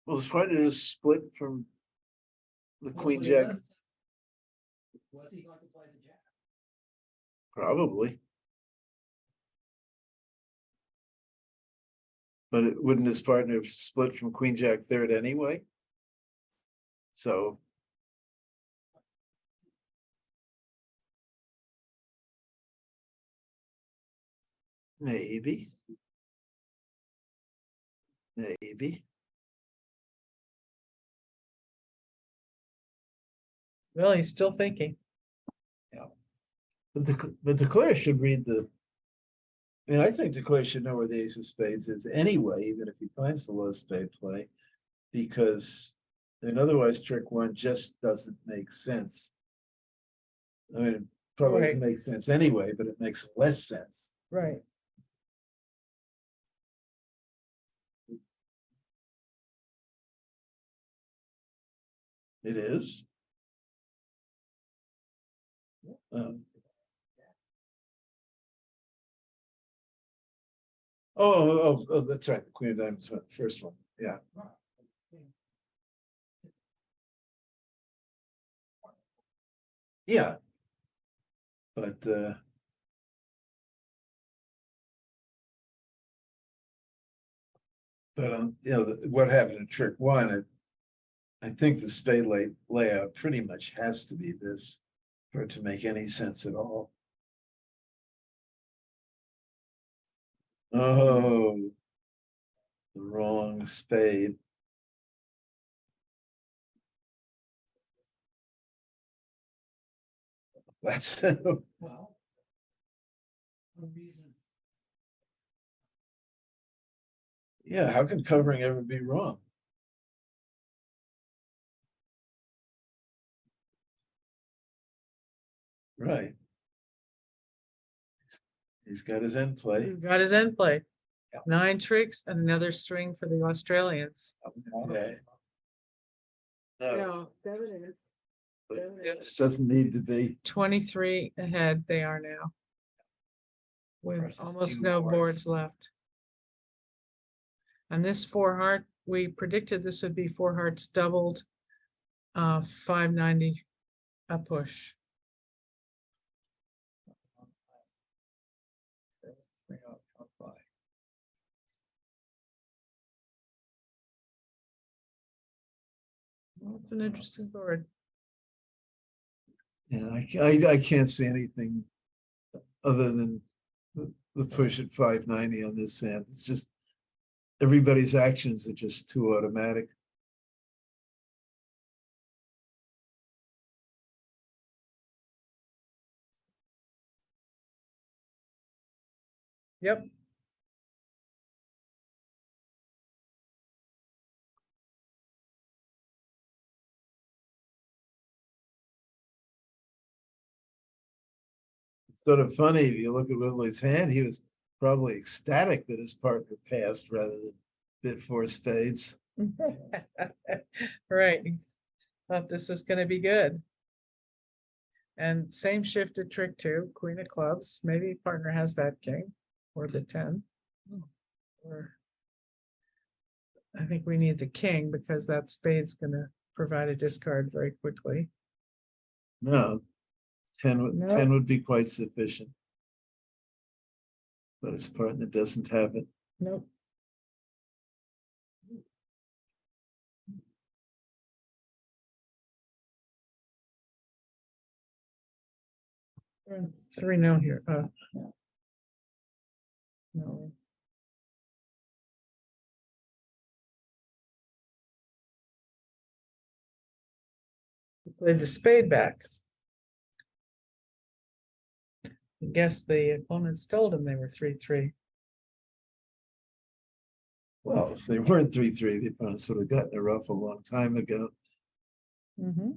S3: Well, his partner is split from the queen jack,
S4: Was he going to play the jack?
S3: probably. But wouldn't his partner have split from queen jack third anyway? So. Maybe. Maybe.
S2: well, he's still thinking.
S3: But Declare should read the. I mean, I think Declare should know where the ace of spades is anyway, even if he finds the low spade play, because then otherwise trick one just doesn't make sense. I mean, it probably
S2: Right.
S3: doesn't make sense anyway, but it makes less sense.
S2: Right.
S3: It is. Oh, that's right. The queen of diamonds went the first one. Yeah. Yeah. But you know, what happened in trick one, I think the spade layout pretty much has to be this for it to make any sense at all. Oh, the wrong spade. That's
S4: Well. The reason.
S3: yeah. How can covering ever be wrong? Right. He's got his end play.
S2: We've got his end play.
S4: Yeah.
S2: 9 tricks and another string for the Australians.
S3: Yeah. No,
S2: 7 is.
S3: this doesn't need to be.
S2: 23 ahead they are now. With
S4: Versus
S2: almost
S4: few
S2: no
S4: boards.
S2: boards left. And this 4 heart, we predicted this would be 4 hearts doubled, 590 a push.
S4: Bring up top five.
S2: Well, it's an interesting board.
S3: Yeah, I can't see anything other than the push at 590 on this hand. It's just everybody's actions are just too automatic.
S2: Yep.
S3: It's sort of funny if you look at Whitley's hand, he was probably ecstatic that his partner passed rather than bit 4 spades.
S2: Right. Thought this was going to be good. And same shift to trick 2, queen of clubs. Maybe partner has that king or the 10. Or I think we need the king because that spade's going to provide a discard very quickly.
S3: No, 10
S2: Nope.
S3: would be quite sufficient. But his partner doesn't have it.
S2: Nope. Three no here. No. Played the spade back. I guess the opponents told him they were 3-3.
S3: Well, if they weren't 3-3, the opponents would have gotten a rough a long time ago.
S2: Mm-hmm.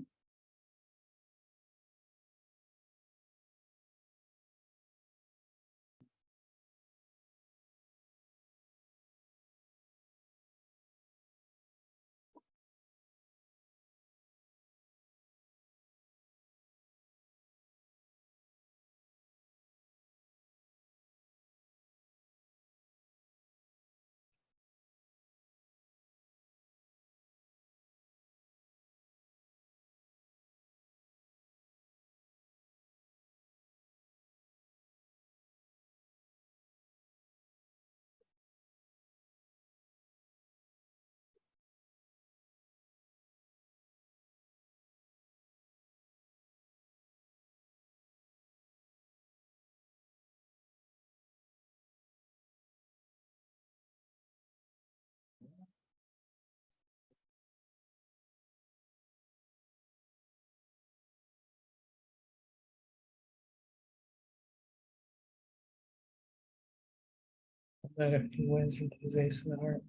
S2: But if he wins into his ace in the heart.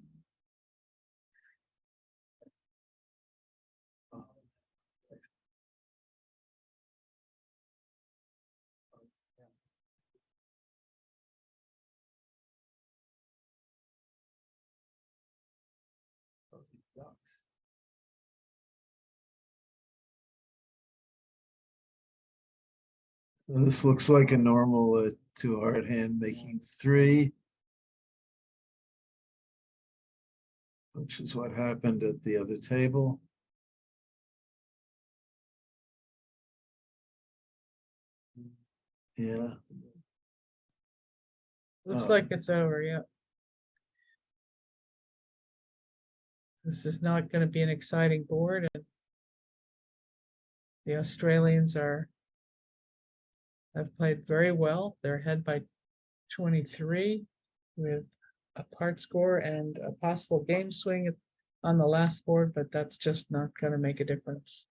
S3: So this looks like a normal 2 heart hand making 3. Which is what happened at the other table. Yeah.
S2: Looks
S3: Oh.
S2: like it's over, yeah. This is not going to be an exciting board, and the Australians have played very well. They're ahead by 23 with a part score and a possible game swing on the last board, but that's just not going to make a difference.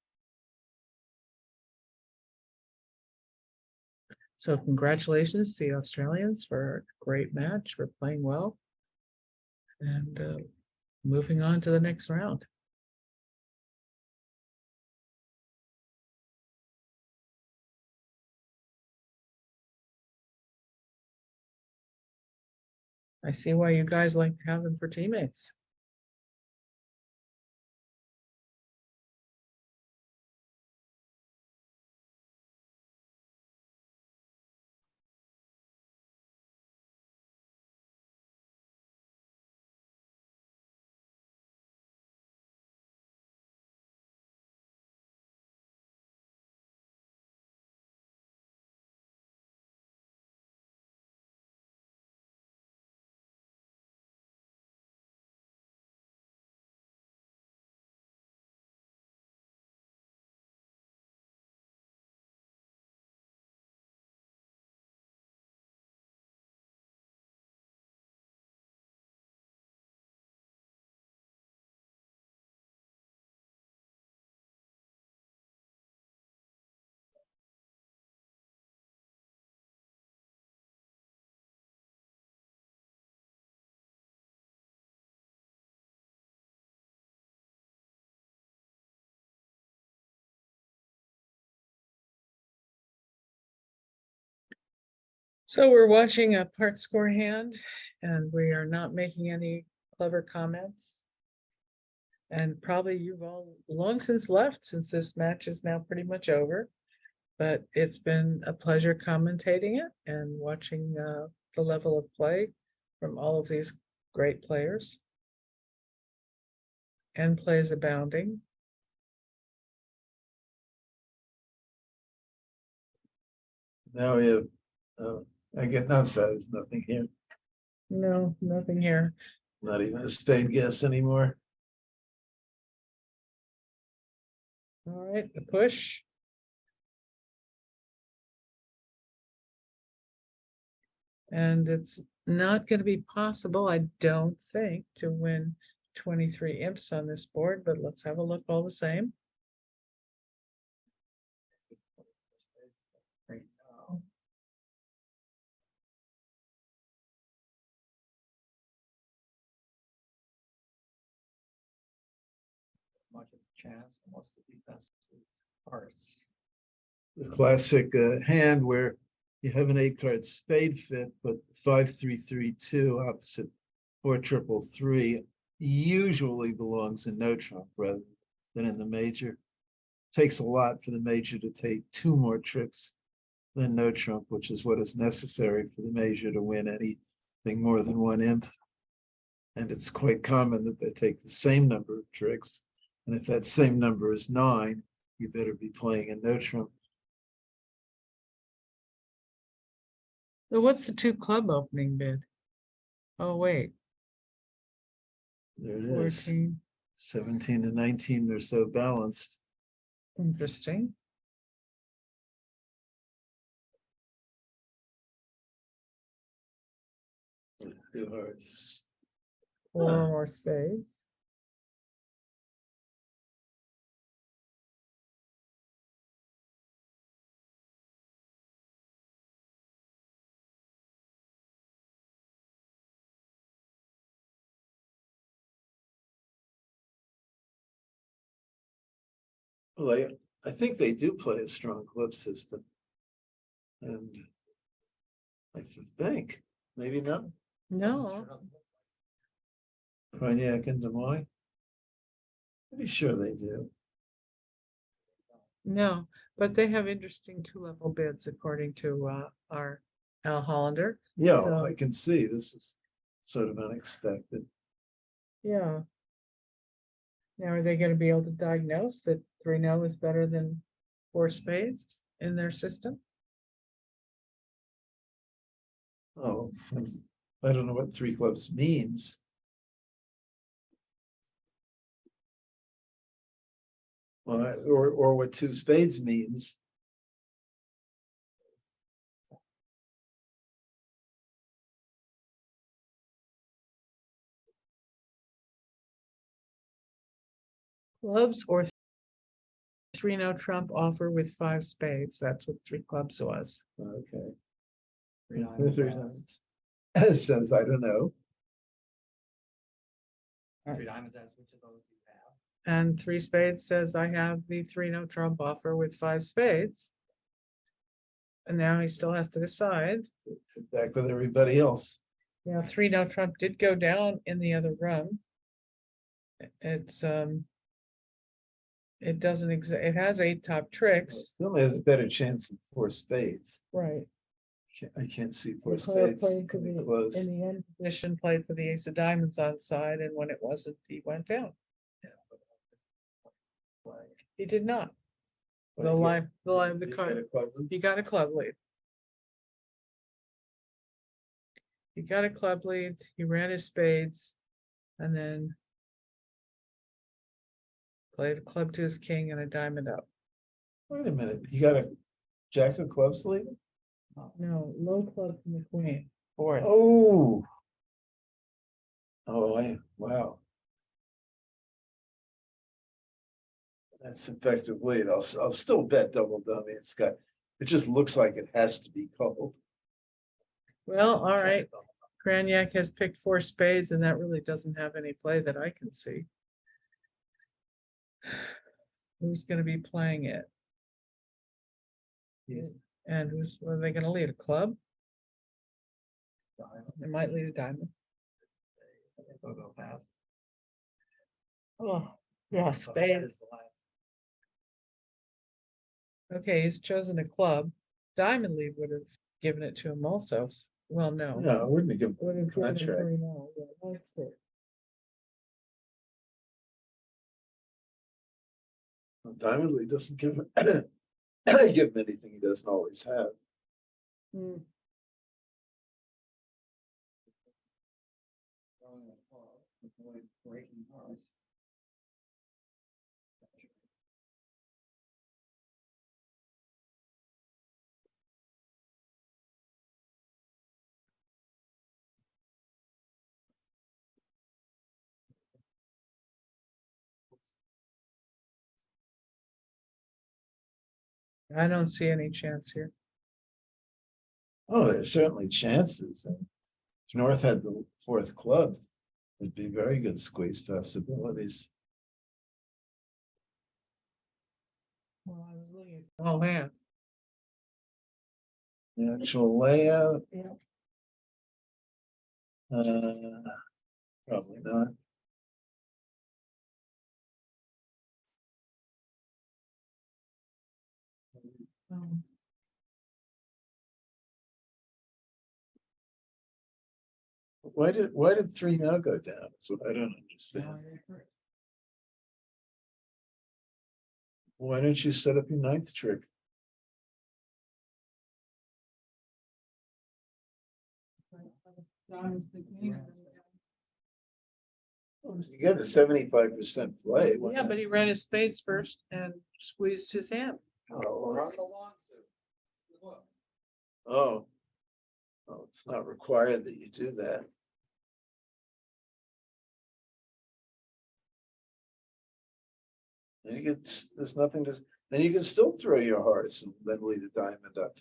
S2: So congratulations to the Australians for a great match, for playing well, and moving on to the next round. I see why you guys like to have them for teammates. So we're watching a part score hand, and we are not making any clever comments. And probably you've all long since left, since this match is now pretty much over. But it's been a pleasure commentating it and watching the level of play from all of these great players. End plays abounding.
S3: Now we have, I get no size, nothing here,
S2: No, nothing here.
S3: not even a spade guess anymore.
S2: All right, a push. And it's not going to be possible, I don't think, to win 23 imps on this board, but let's have a look all the same.
S4: Right now. Much of a chance, unless the defense is parts.
S3: The classic hand where you have an 8-card spade fit, but 5-3-3-2 opposite 4-3-3 usually belongs in no trump rather than in the major. Takes a lot for the major to take 2 more tricks than no trump, which is what is necessary for the major to win anything more than 1 imp. And it's quite common that they take the same number of tricks. And if that same number is 9, you better be playing in no trump.
S2: So what's the 2 club opening bid? Oh, wait,
S3: There it is.
S2: 14.
S3: 17 to 19 or so balanced.
S2: Interesting.
S3: Two hearts.
S2: 4 more spades.
S3: Well, I think they do play a strong club system. And I think, maybe not,
S2: No,
S3: Cognac and Des Moines. Pretty sure they do.
S2: no, but they have interesting 2-level bids according to our Al Hollander.
S3: Yeah,
S2: So-
S3: I can see this was sort of unexpected.
S2: Yeah. Now, are they going to be able to diagnose that 3-0 is better than 4 spades in their system?
S3: Oh, I don't know what three clubs means. Well, or what two spades means.
S2: Clubs or three no trump offer with five spades. That's what three clubs was.
S3: Okay.
S4: Three diamonds,
S3: Three
S4: as-
S3: diamonds. It says, I don't know.
S4: Three diamonds, as which of those do you have?
S2: And three spades says I have the three no trump offer with five spades. And now he still has to decide.
S3: Back with everybody else.
S2: Now, three no trump did go down in the other room. It's it doesn't it has eight top tricks.
S3: Still has a better chance than four spades.
S2: Right.
S3: I can't see four
S2: Declare
S3: spades
S2: played for
S3: coming
S2: the-
S3: close.
S2: In the end position, played for the ace of diamonds on side, and when it wasn't, he went down. He did not. The line, the card, he got a club lead. He got a club lead, he ran his spades, and then played a club to his king and a diamond up.
S3: Wait a minute, you got a jack of clubs lead?
S2: No, low club from the queen, fourth.
S3: Oh. Oh, wow. That's effective lead. I'll still bet double dummy. It just looks like it has to be coupled.
S2: Well, all right. Cranyak has picked four spades, and that really doesn't have any play that I can see. Who's gonna be playing it? And are they gonna lead a club? They might lead a diamond.
S4: They'll go fast.
S2: Oh, yeah, spade.
S4: Is the last.
S2: Okay, he's chosen a club. Diamond lead would have given it to him also. Well, no.
S3: No, I wouldn't have given
S2: Would
S3: the
S2: have given it
S3: contract.
S2: three, no, yeah, that's it.
S3: Diamond lead doesn't give him give him anything he doesn't always have.
S2: Hmm.
S4: Throwing a club, avoid breaking hearts.
S2: I don't see any chance here.
S3: Oh, there's certainly chances. And if North had the fourth club, it'd be very good squeeze possibilities.
S2: Well, I was looking at the whole hand.
S3: The actual layout.
S2: Yeah.
S3: Probably not. Why did three now go down? That's what I don't understand. Why don't you set up your ninth trick? You get a 75% play. Why
S2: Yeah,
S3: not?
S2: but he ran his spades first and squeezed his hand.
S3: Oh,
S4: Run the long suit. Look,
S3: oh, it's not required that you do that. Then you get, there's nothing to, then you can still throw your hearts and then lead a diamond up.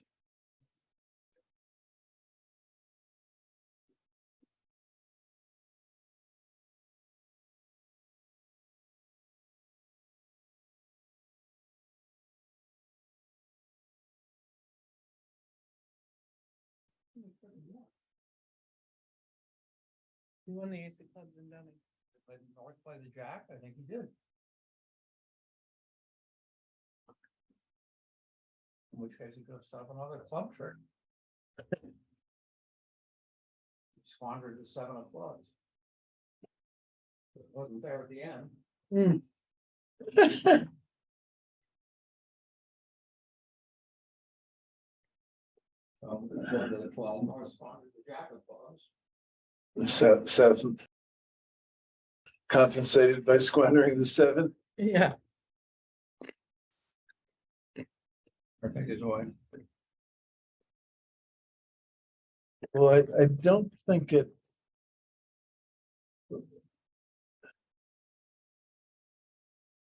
S2: He won the ace of clubs in dummy.
S4: But North play the jack, I think he did. In which case he could have set up another club trick. Squandered the seven of clubs. It wasn't there at the end. The 12 corresponded to Jack of clubs.
S3: Seven. Compensated by squandering the 7.
S2: Yeah,
S4: Or take it away.
S3: Well, I don't think it.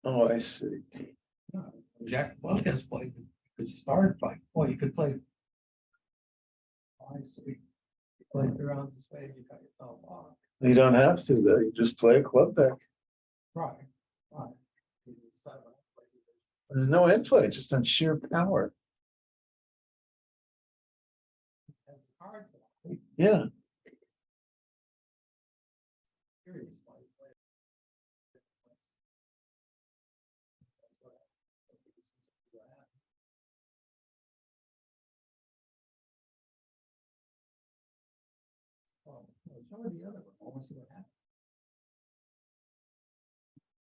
S3: Oh, I see.
S4: Jack of clubs gets played, you could start by, well, you could play. I see. You play 3 rounds of spades, you cut yourself off.
S3: You don't have to though. You just play a club deck.
S4: Right, right. You do 7,
S3: There's no input, just on sheer power.
S4: that's hard for that.
S3: Yeah.
S4: Curious why you play. That's what I think this is what happened. Oh, no, show me the other one. I want to see what happened.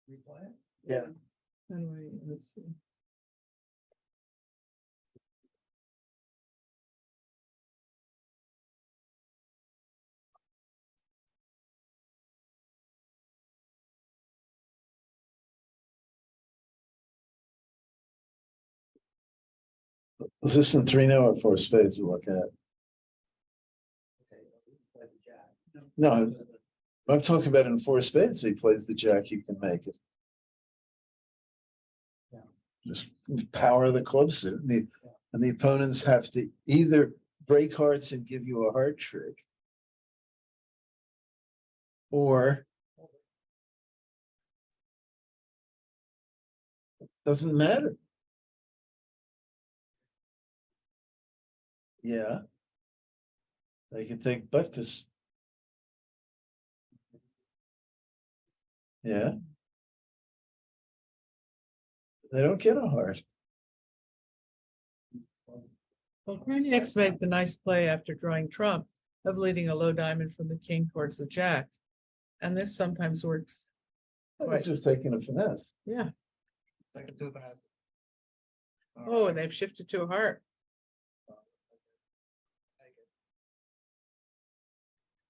S4: Replay it?
S3: Yeah.
S2: anyway, let's see.
S3: Was this in 3 now or 4 spades you're looking at?
S4: Okay, you play the Jack.
S3: No, I'm talking about in 4 spades. He plays the Jack, you can make it.
S4: Yeah.
S3: Just power the club suit. And the opponents have to either break hearts and give you a heart trick. Or doesn't matter. Yeah. They can take butkus. Yeah. They don't get a heart.
S2: Well, Kraniak's made the nice play after drawing trump of leading a low diamond from the king towards the jack. And this sometimes works.
S3: They're
S2: Right.
S3: just taking a finesse.
S2: Yeah.
S4: Second 2 finesse.
S2: Oh, and they've shifted to a heart.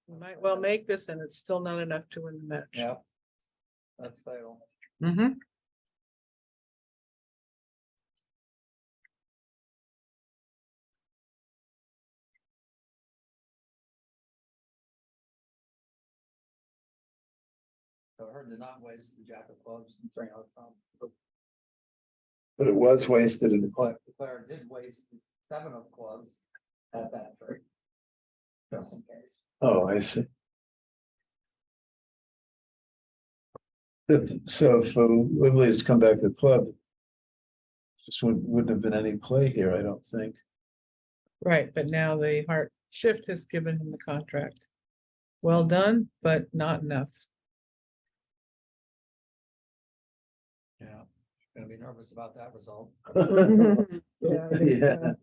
S2: You might well make this and it's still not enough to win the match.
S4: Yeah. That's fatal.
S2: Mm-hmm.
S4: So I heard to not waste the Jack of clubs and bring out
S3: But it was wasted in the
S4: the player did waste the 7 of clubs at that trick. Just in case.
S3: Oh, I see. So if Lively has come back to the club, just wouldn't have been any play here, I don't think.
S2: Right, but now the heart shift has given him the contract. Well done, but not enough.
S4: Yeah. Gonna be nervous about that result.
S2: Yeah.
S3: Yeah.